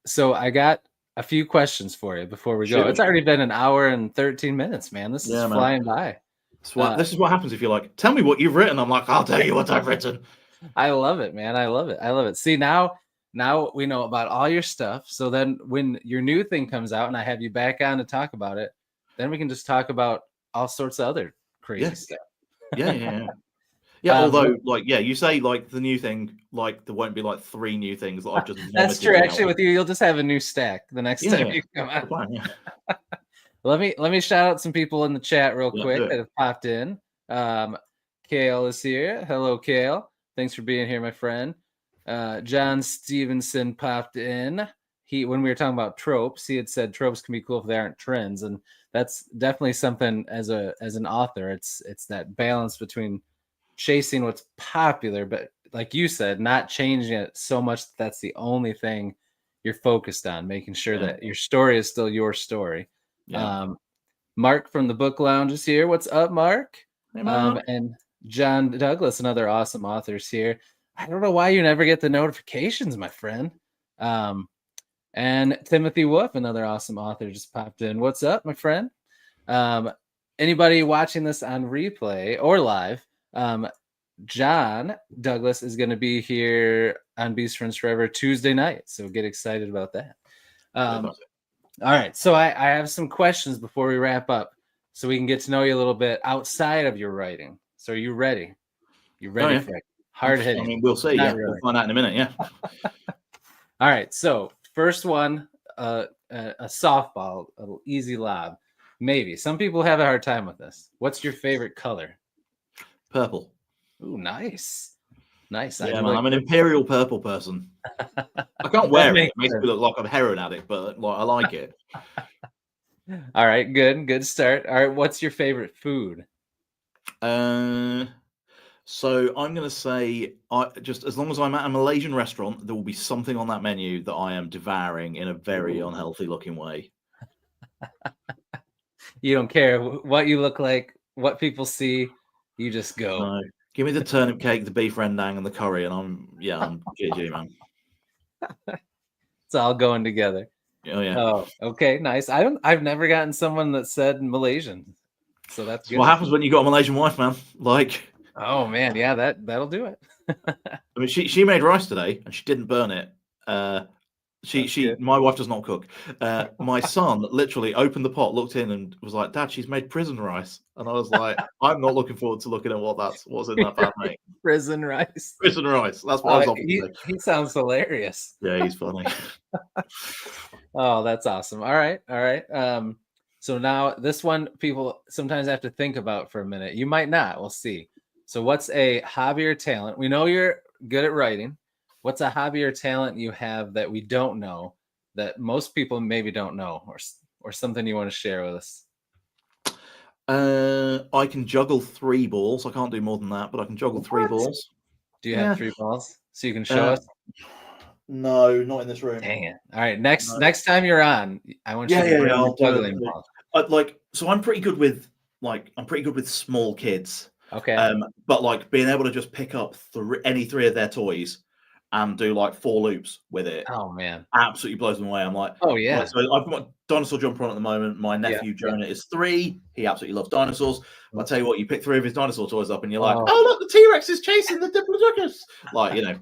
So I got a few questions for you before we go. It's already been an hour and 13 minutes, man. This is flying by. This is what happens if you're like, tell me what you've written. I'm like, I'll tell you what I've written. I love it, man. I love it. See, now we know about all your stuff. So then when your new thing comes out and I have you back on to talk about it, then we can just talk about all sorts of other crazy stuff. Yeah, although, like, you say, like, the new thing, like, there won't be, like, 3 new things that I've just That's true. Actually, with you, you'll just have a new stack the next time you come out. Let me shout out some people in the chat real quick that have popped in. Kale is here. Hello, Kale. Thanks for being here, my friend. John Stevenson popped in. When we were talking about tropes, he had said tropes can be cool if they aren't trends, and that's definitely something as an author. It's that balance between chasing what's popular, but like you said, not changing it so much that that's the only thing you're focused on, making sure that your story is still your story. Mark from the Book Lounge is here. What's up, Mark? Hey, Mark. And John Douglas, another awesome author's here. I don't know why you never get the notifications, my friend. And Timothy Wolf, another awesome author, just popped in. What's up, my friend? Anybody watching this on replay or live, John Douglas is going to be here on Beast Friends Forever Tuesday night. So get excited about that. All right. So I have some questions before we wrap up so we can get to know you a little bit outside of your writing. So are you ready? You ready for it? Hard hitting. I mean, we'll see. Not Yeah, really. we'll find out in a minute. Yeah. All right. So first one, a softball, a little easy lob. Maybe. Some people have a hard time with this. What's your favorite color? Purple. Ooh, nice. Nice. Yeah, man, I'm an imperial purple person. I can't wear it. It makes me look like I'm a heroin addict, but like I like it. All right, good start. All right, what's your favorite food? So I'm gonna say, just as long as I'm at a Malaysian restaurant, there will be something on that menu that I am devouring in a very unhealthy looking way. You don't care what you look like, what people see, you just go. No. Give me the turnip cake, the beef rendang, and the curry, and I'm GG, man. It's all going together. Oh yeah. Oh, okay, nice. I've never gotten someone that said Malaysian, so that's good. What happens when you got a Malaysian wife, man? Like, oh man, yeah, that'll do it. I mean, she made rice today and she didn't burn it. My wife does not cook. My son literally opened the pot, looked in, and was like, "Dad, she's made prison rice." And I was like, "I'm not looking forward to looking at what's in that pan, mate." Prison rice. Prison rice. That's what I was offered. He sounds hilarious. Yeah, he's funny. Oh, that's awesome. All right. So now this one people sometimes have to think about for a minute. You might not. We'll see. So what's a hobby or talent? We know you're good at writing. What's a hobby or talent you have that we don't know, that most people maybe don't know, or something you want to share with us? I can juggle 3 balls. I can't do more than that, but I can juggle 3 balls. Do you have 3 balls so you can show us? No, not in this room. Dang it! All right, next time you're on, I want you to bring the juggling ball. So I'm pretty good with small kids. Okay. But like being able to just pick up any 3 of their toys and do like 4 loops with it. Oh man, absolutely blows them away. I'm like, oh yeah. Right, so I've got dinosaur jumper on at the moment. My nephew Jonah is 3. He absolutely loves dinosaurs. I'll tell you what, you pick 3 of his dinosaur toys up, and you're like, oh look, the T-Rex is chasing the Diplodocus. Like, you know,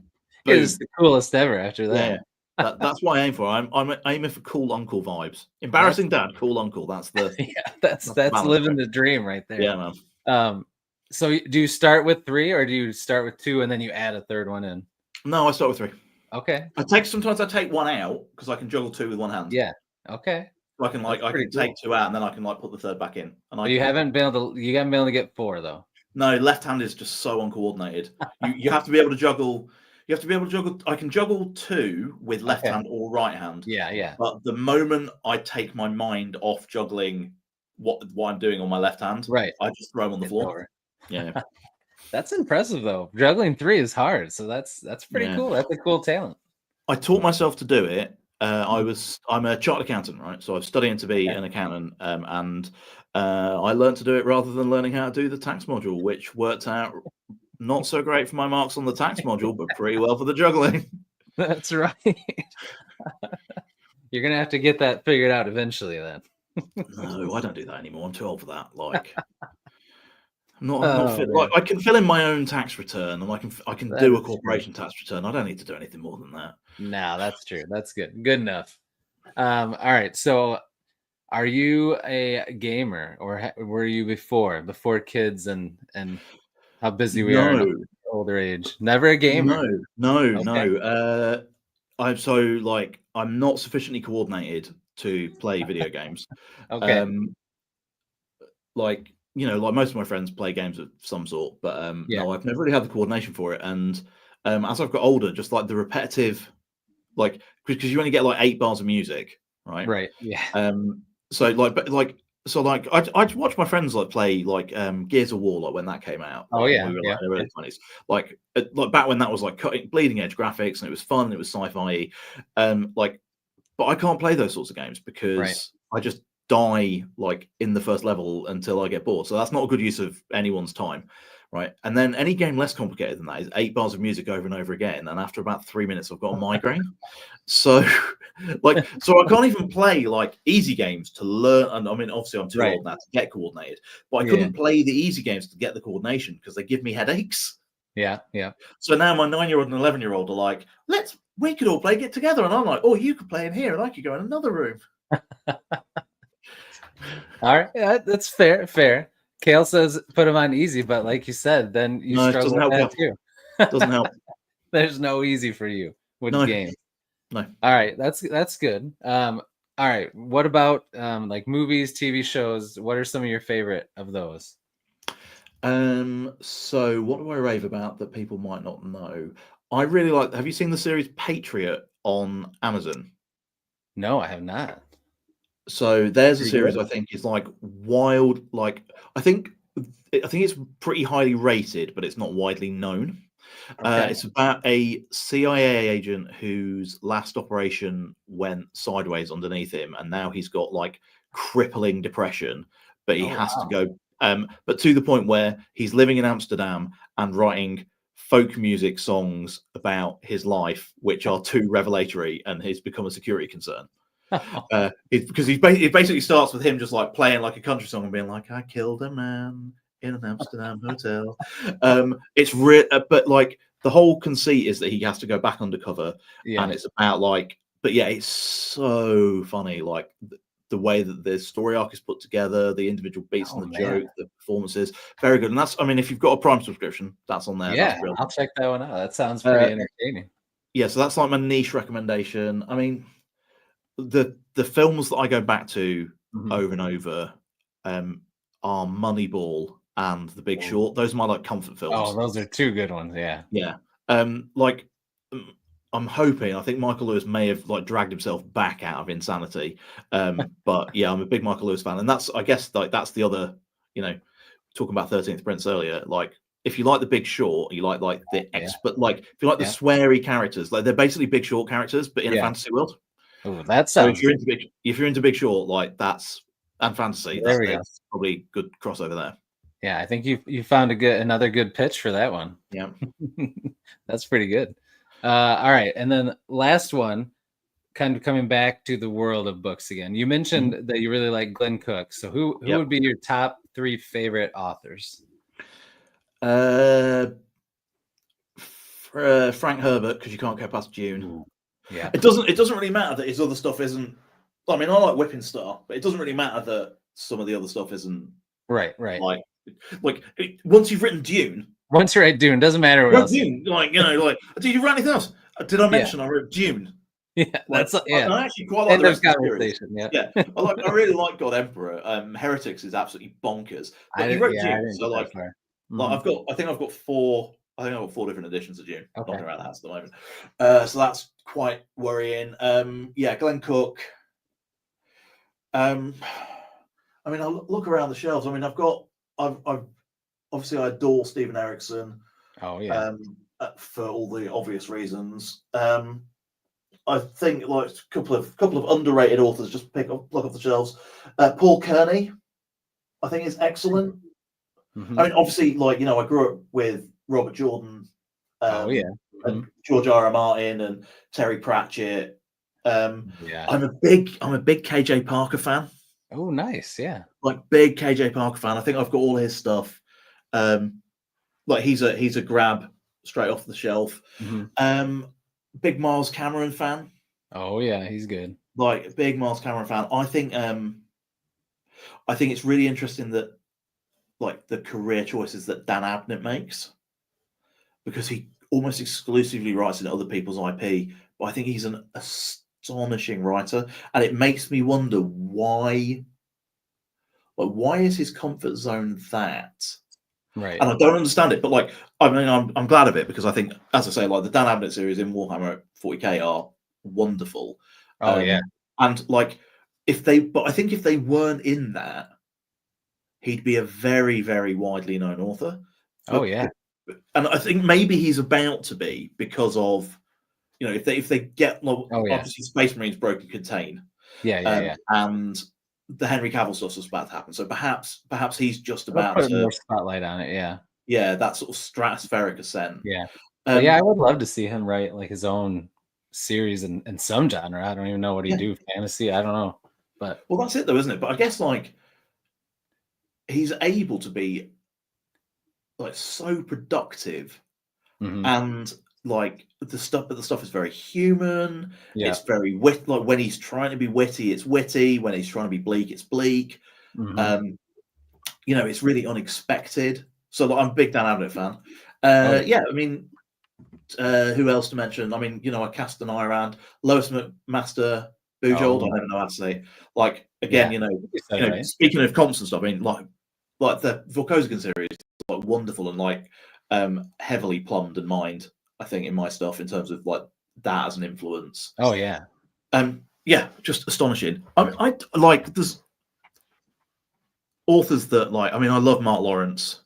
it's the coolest ever. After that, that's what I aim for. I'm aiming for cool uncle vibes. Embarrassing dad, cool uncle. That's the that's living the dream right there. Yeah, man. So do you start with 3 or do you start with 2 and then you add a third one in? No, I start with 3. Okay. Sometimes I take 1 out because I can juggle 2 with 1 hand. Yeah. Okay. So I can take 2 out and then I can like put the 3rd back in. And you haven't been able to get 4 though. No, left hand is just so uncoordinated. you have to be able to juggle. You have to be able to juggle. I can juggle 2 with left hand or right hand. Yeah. But the moment I take my mind off juggling what I'm doing on my left hand, right, I just throw them on the floor. Yeah. That's impressive though. Juggling 3 is hard, so that's pretty cool. That's a cool talent. I taught myself to do it. I'm a chartered accountant, right? So I was studying to be an accountant, and I learned to do it rather than learning how to do the tax module, which worked out not so great for my marks on the tax module, but pretty well for the juggling. That's right. You're gonna have to get that figured out eventually, then. No, I don't do that anymore. I'm too old for that. Like. I'm not fit. Like, I can fill in my own tax return, and I can do a corporation tax return. I don't need to do anything more than that. No, that's true. That's good. Good enough. All right. So, are you a gamer, or were you before kids and how busy we are in older age? Never a gamer. No. I'm not sufficiently coordinated to play video games. Okay. Like you know, like most of my friends play games of some sort, but Yeah. no, I've never really had the coordination for it. And as I've got older, just like the repetitive, like because you only get like 8 bars of music, right? Right. Yeah. So I'd watch my friends like play like Gears of War like when that came out, Oh like when we yeah. were Yeah. like in our early 20s, like back when that was like cutting bleeding edge graphics and it was fun, and it was sci-fi, like, but I can't play those sorts of games Right. because I just die like in the first level until I get bored. So that's not a good use of anyone's time, right? And then any game less complicated than that is 8 bars of music over and over again, and after about 3 minutes, I've got a migraine. So, so I can't even play like easy games to learn. And I mean, obviously, I'm too Right. old now to get coordinated, but I Yeah. couldn't play the easy games to get the coordination because they give me headaches. Yeah. Yeah. So now my 9-year-old and 11-year-old are like, we could all play Get Together. And I'm like, oh, you could play in here and I could go in another room. All right. Yeah, that's fair. Fair. Kale says put him on easy, but like you said, then you No, it struggle doesn't with help. that too. Doesn't help. There's no easy for you with No. games. No. All right, that's good. All right, what about like movies, TV shows? What are some of your favorite of those? So what do I rave about that people might not know? I really like. Have you seen the series Patriot on Amazon? No, I have not. So there's a Pretty series good. I think is like wild. Like I think it's pretty highly rated, but it's not widely known. Okay. It's about a CIA agent whose last operation went sideways underneath him, and now he's got like crippling depression, but he Oh has to wow. go. But to the point where he's living in Amsterdam and writing folk music songs about his life, which are too revelatory, and he's become a security concern. Because it basically starts with him just like playing like a country song and being like, "I killed a man in an Amsterdam hotel." It's real, but like the whole conceit is that he has to go back undercover, Yeah. and it's about like, but yeah, it's so funny, like the way that the story arc is put together, the individual beats Oh and the man. joke, the performances, very good. And that's, I mean, if you've got a Prime subscription, that's on there. That's Yeah, brilliant. I'll check that one out. That sounds pretty entertaining. Yeah, so that's like my niche recommendation. I mean, the films that I go back to Mhm. over and over are Moneyball and The Big Oh, Short. Those are my like comfort films. those are two good ones. Yeah. Yeah. Like I'm hoping. I think Michael Lewis may have like dragged himself back out of insanity. But yeah, I'm a big Michael Lewis fan, and that's, I guess, like that's the other. You know, talking about 13th Prince earlier. Like, if you like The Big Short, you like the Yeah. but like if you like the Yeah. sweary characters, like they're basically Big Short characters, but in a Yeah. fantasy world. Oh, that So sounds good. if you're into Big Short, like that's and fantasy, There we go. that's probably good crossover there. Yeah, I think you found another good pitch for that one. Yeah. That's pretty good. All right, and then last one, kind of coming back to the world of books again. You mentioned that you really like Glenn Cook. So who Yep. would be your top 3 favorite authors? Frank Herbert, because you can't go past Dune. Ooh, yeah. It doesn't really matter that his other stuff isn't. I mean, I like Whipping Star, but it doesn't really matter that some of the other stuff isn't Right. like once you've written Dune. Once you write Dune, doesn't matter what else. Dune, like, you know, like, did you write anything else? Did I mention I wrote Dune? Yeah, Like, that's yeah. I actually quite like End the of rest of the series. conversation. Yeah. Yeah, I really like God Emperor. Heretics is absolutely bonkers. But he wrote Dune, so like I've got, I think I've got 4 different editions of Dune. Okay. Knocking around the house at the moment. So that's quite worrying. Yeah, Glenn Cook. I mean, I look around the shelves. I mean, I've obviously I adore Stephen Erickson. Oh yeah. For all the obvious reasons. I think like a couple of underrated authors just look off the shelves. Paul Kearney, I think, is excellent. Mm-hmm. I mean, obviously, like, you know, I grew up with Robert Jordan, and George R.R. Martin and Terry Pratchett. Yeah. I'm a big KJ Parker fan. Oh, nice. Yeah. Like, big KJ Parker fan. I think I've got all his stuff. Like, he's a grab straight off the shelf. Mm-hmm. Big Miles Cameron fan. Oh yeah, he's good. Like, big Miles Cameron fan. I think it's really interesting that, like, the career choices that Dan Abnett makes, because he almost exclusively writes in other people's IP. But I think he's an astonishing writer, and it makes me wonder why Like, why is his comfort zone that? Right. And I don't understand it. But like, I mean, I'm glad of it because I think, as I say, like the Dan Abnett series in Warhammer 40k are wonderful. Oh yeah. And like, but I think if they weren't in that, he'd be a very, very widely known author. Oh yeah. And I think maybe he's about to be because of, you know, if they get, like, Oh yeah. obviously Space Marines broke and contain, Yeah. and the Henry Cavill stuff was about to happen. So perhaps he's just They'll about put to, more spotlight on it. yeah, that sort of stratospheric ascent. Yeah. But yeah, I would love to see him write like his own series in some genre. I don't even know what he'd do. Fantasy, I don't know. But well, that's it though, isn't it? But I guess like he's able to be like so productive, and like the stuff is very human. yeah. It's very wit. Like when he's trying to be witty, it's witty. When he's trying to be bleak, it's bleak. You know, it's really unexpected. So like, I'm a big Dan Abnett fan. Yeah, I mean, who else to mention? I mean, you know, I cast an eye around Lois McMaster Bujold. I don't know how to say. Like again, you know, right. speaking of comps and stuff, I mean, like the Vorkosigan series is like wonderful and like heavily plumbed and mined, I think, in my stuff in terms of like that as an influence. Oh yeah. Yeah, just astonishing. I like there's authors that like. I mean, I love Mark Lawrence.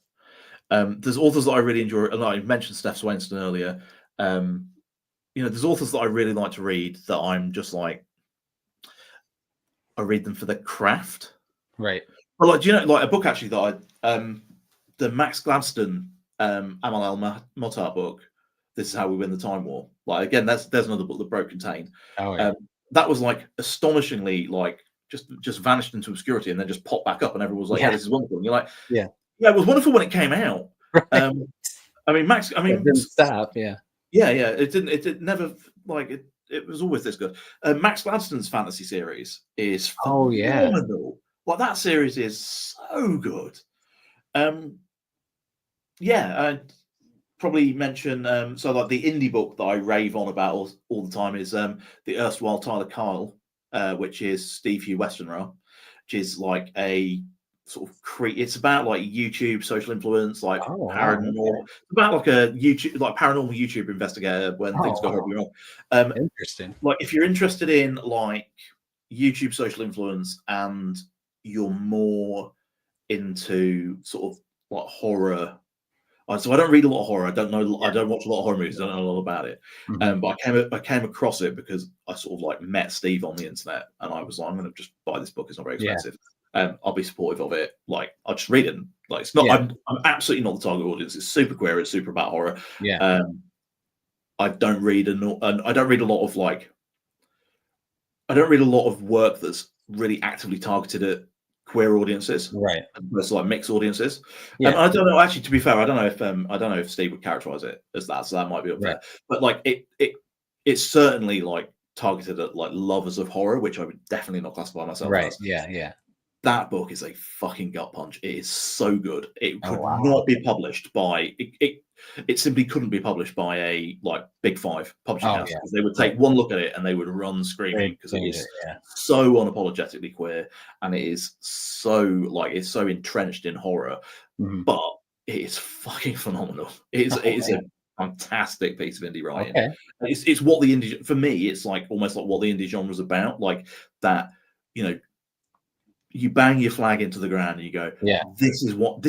There's authors that I really enjoy. And I mentioned Steph Swainston earlier. You know, there's authors that I really like to read that I'm just like, I read them for the craft. Right. But like, do you know, like a book actually that the Max Gladstone Amal El-Mottar book, This Is How We Win the Time War. Like again, there's another book that broke contain. Oh yeah. That was like astonishingly like just vanished into obscurity and then just popped back up and everyone was like, yeah, this is wonderful. And you're like, yeah, it was wonderful when it came out. Right. I mean, Max. I mean, it didn't stop. Yeah. It didn't. It never like it. It was always this good. Max Gladstone's fantasy series is phenomenal. Like that series is so good. Yeah, I'd probably mention. So like the indie book that I rave on about all the time is the erstwhile Tyler Kyle, which is Steve Hugh Westenra, which is like a sort of it's about like YouTube social influence, like paranormal. It's about like a YouTube, like paranormal YouTube investigator when things go horribly wrong. Interesting. Like if you're interested in like YouTube social influence and you're more into sort of like horror. So I don't read a lot of horror. I don't know. I don't watch a lot of horror movies. I don't know a lot about it. But I came across it because I sort of like met Steve on the internet, and I was like, I'm going to just buy this book. It's not very expensive. I'll be supportive of it. Like I'll just read it. Like it's not. I'm absolutely not the target audience. It's super queer. It's super about horror. Yeah. I don't read I don't read a lot of like. I don't read a lot of work that's really actively targeted at queer audiences, right? Versus like mixed audiences. I don't know. Actually, to be fair, I don't know if Steve would characterize it as that. So that might be up there. But like it's certainly like targeted at like lovers of horror, which I would definitely not classify myself as. Yeah. That book is a fucking gut punch. It is so good. It could not be published by it simply couldn't be published by a like big five publishing house because they would take one look at it and they would run screaming because it is so unapologetically queer and it is so like it's so entrenched in horror, but it is fucking phenomenal. It is a fantastic piece of indie writing. It's what the indie for me. It's like almost like what the indie genre is about. Like that, you know. You bang your flag into the ground and you go, this is what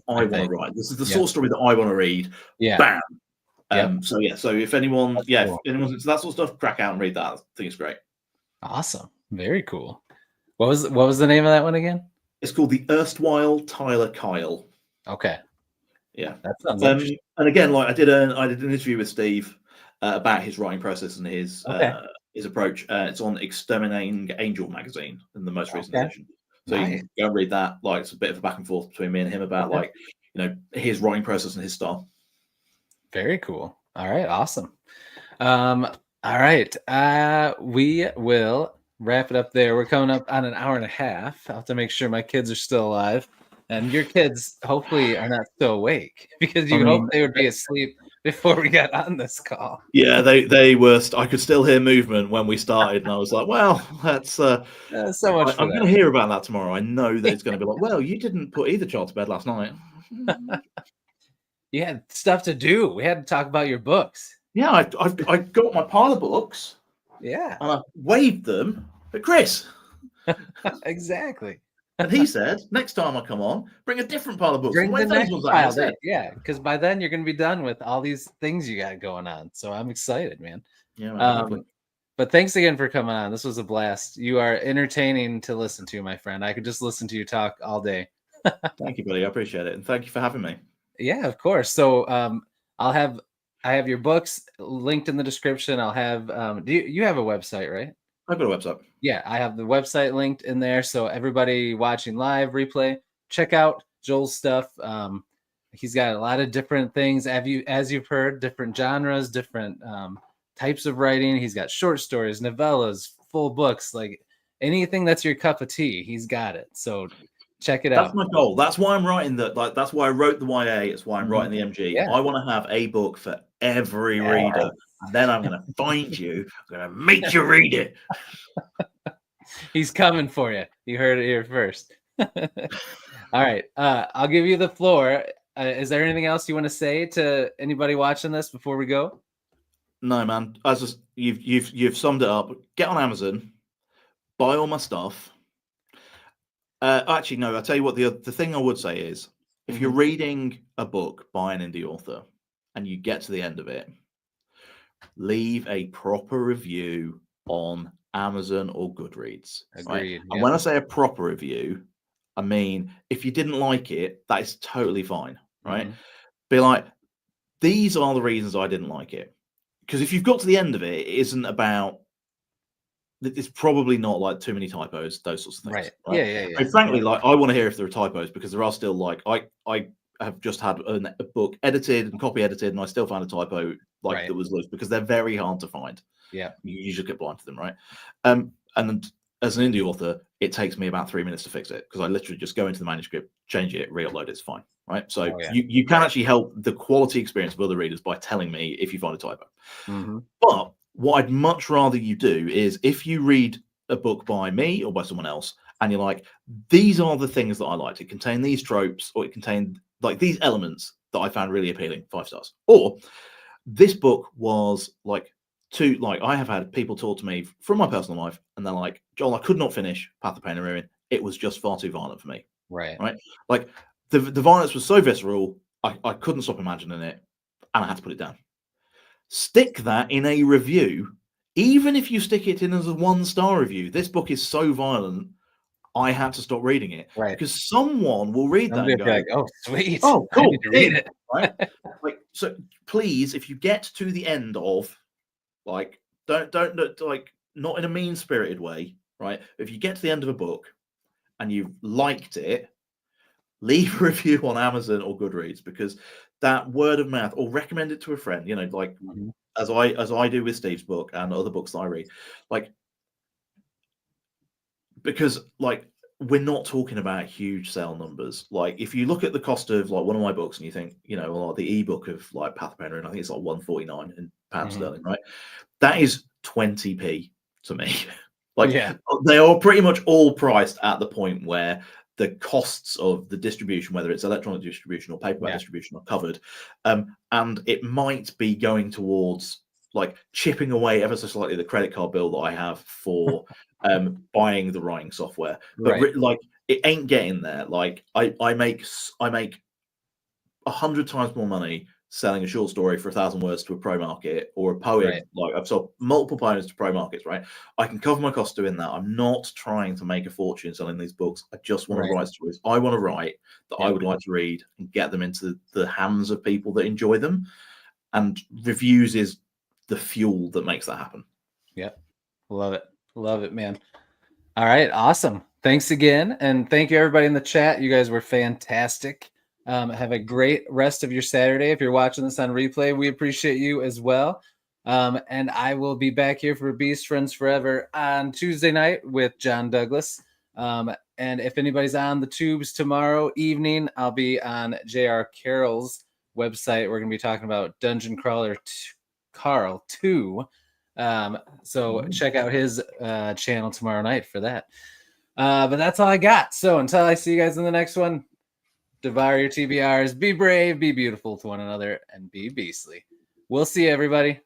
I want to write. This is the sort of story that I want to read. Bam. So if anyone's into that sort of stuff, crack out and read that. I think it's great. Awesome. Very cool. What was the name of that one again? It's called The Erstwhile Tyler Kyle. Okay. Yeah. That sounds interesting. And again, like I did an interview with Steve about his writing process and his approach. It's on Exterminating Angel magazine in the most recent edition. So you can go and read that. Like it's a bit of a back and forth between me and him about like, you know, his writing process and his style. Very cool. All right. Awesome. All right. We will wrap it up there. We're coming up on an hour and a half. I'll have to make sure my kids are still alive. And your kids hopefully are not still awake because you hope they would be asleep before we got on this call. Yeah, they were. I could still hear movement when we started, and I was like, "Well, that's." So much for I'm going to that. hear about that tomorrow. I know that it's going to be like, "Well, you didn't put either child to bed last night." You had stuff to do. We had to talk about your books. Yeah, I got my pile of books. Yeah, And I waved them at Chris, exactly. and he said, "Next time I come on, bring a different pile of books and Bring the wave those next ones at me." pile That's up. it. Yeah, because by then you're going to be done with all these things you got going on. So I'm excited, man. Yeah, man, hopefully. But thanks again for coming on. This was a blast. You are entertaining to listen to, my friend. I could just listen to you talk all day. Thank you, buddy. I appreciate it, and thank you for having me. Yeah, of course. So I have your books linked in the description. I'll have do you have a website, right? I've got a website. Yeah, I have the website linked in there. So everybody watching live replay, check out Joel's stuff. He's got a lot of different things. As you've heard, different genres, different types of writing. He's got short stories, novellas, full books, like anything that's your cup of tea, he's got it. So check it out. That's my goal. That's why I'm writing that. Like, that's why I wrote the YA. It's why I'm writing the MG. Yeah. I want to have a book for every reader, and then I'm going to find you. I'm going to make you read it. He's coming for you. You heard it here first. All right. I'll give you the floor. Is there anything else you want to say to anybody watching this before we go? No, man. You've summed it up. Get on Amazon, buy all my stuff. Actually, no. I'll tell you what. The thing I would say is, if you're reading a book by an indie author and you get to the end of it, leave a proper review on Amazon or Goodreads. Agreed. Right? Yep. And when I say a proper review, I mean if you didn't like it, that is totally fine. Right? Be like, these are the reasons I didn't like it. Because if you've got to the end of it, it isn't about. It's probably not like too many typos, those sorts of things. Right. Right? Yeah. And frankly, like I want to hear if there are typos, because there are still, like, I have just had a book edited and copy edited, and I still found a typo that was loose, because they're very hard to find. Yeah. You usually get blind to them, right? And as an indie author, it takes me about 3 minutes to fix it, because I literally just go into the manuscript, change it, re-upload it, it's fine. Right. So you can actually help the quality experience of other readers by telling me if you find a typo. But what I'd much rather you do is, if you read a book by me or by someone else and you're like, these are the things that I liked, it contained these tropes, or it contained like these elements that I found really appealing, 5 stars. Or this book was like I have had people talk to me from my personal life and they're like, Joel, I could not finish Path of Pain and Ruin. It was just far too violent for me. Right. Like the violence was so visceral, I couldn't stop imagining it, and I had to put it down. Stick that in a review, even if you stick it in as a 1-star review. This book is so violent, I had to stop reading it. Right. Because someone will read that and go, like, oh, sweet. Oh, cool. I need to read it. Right? Like, so please, if you get to the end of, like, don't like, not in a mean-spirited way, right? If you get to the end of a book and you've liked it, leave a review on Amazon or Goodreads, because that word of mouth, or recommend it to a friend, like as I do with Steve's book and other books that I read, like, because like we're not talking about huge sale numbers. Like, if you look at the cost of like one of my books and you think, like the ebook of like Path of Pain, I think it's like £149 in pounds sterling, right? That is 20p to me. Like, they are pretty much all priced at the point where the costs of the distribution, whether it's electronic distribution or paperback distribution, are covered. And it might be going towards like chipping away ever so slightly the credit card bill that I have for buying the writing software. But like, it ain't getting there. Like, I make 100 times more money selling a short story for 1,000 words to a pro market, or a poem. Like, I've sold multiple poems to pro markets, right? I can cover my costs doing that. I'm not trying to make a fortune selling these books. I just want to write stories I want to write, that I would like to read, and get them into the hands of people that enjoy them. And reviews is the fuel that makes that happen. Yep. Love it, man. All right, awesome. Thanks again, and thank you everybody in the chat. You guys were fantastic. Have a great rest of your Saturday. If you're watching this on replay, we appreciate you as well. And I will be back here for Beast Friends Forever on Tuesday night with John Douglas. And if anybody's on the tubes tomorrow evening, I'll be on J.R. Carroll's website. We're going to be talking about Dungeon Crawler Carl 2. So check out his channel tomorrow night for that. But that's all I got. So until I see you guys in the next one, devour your TBRs, be brave, be beautiful to one another, and be beastly. We'll see you, everybody.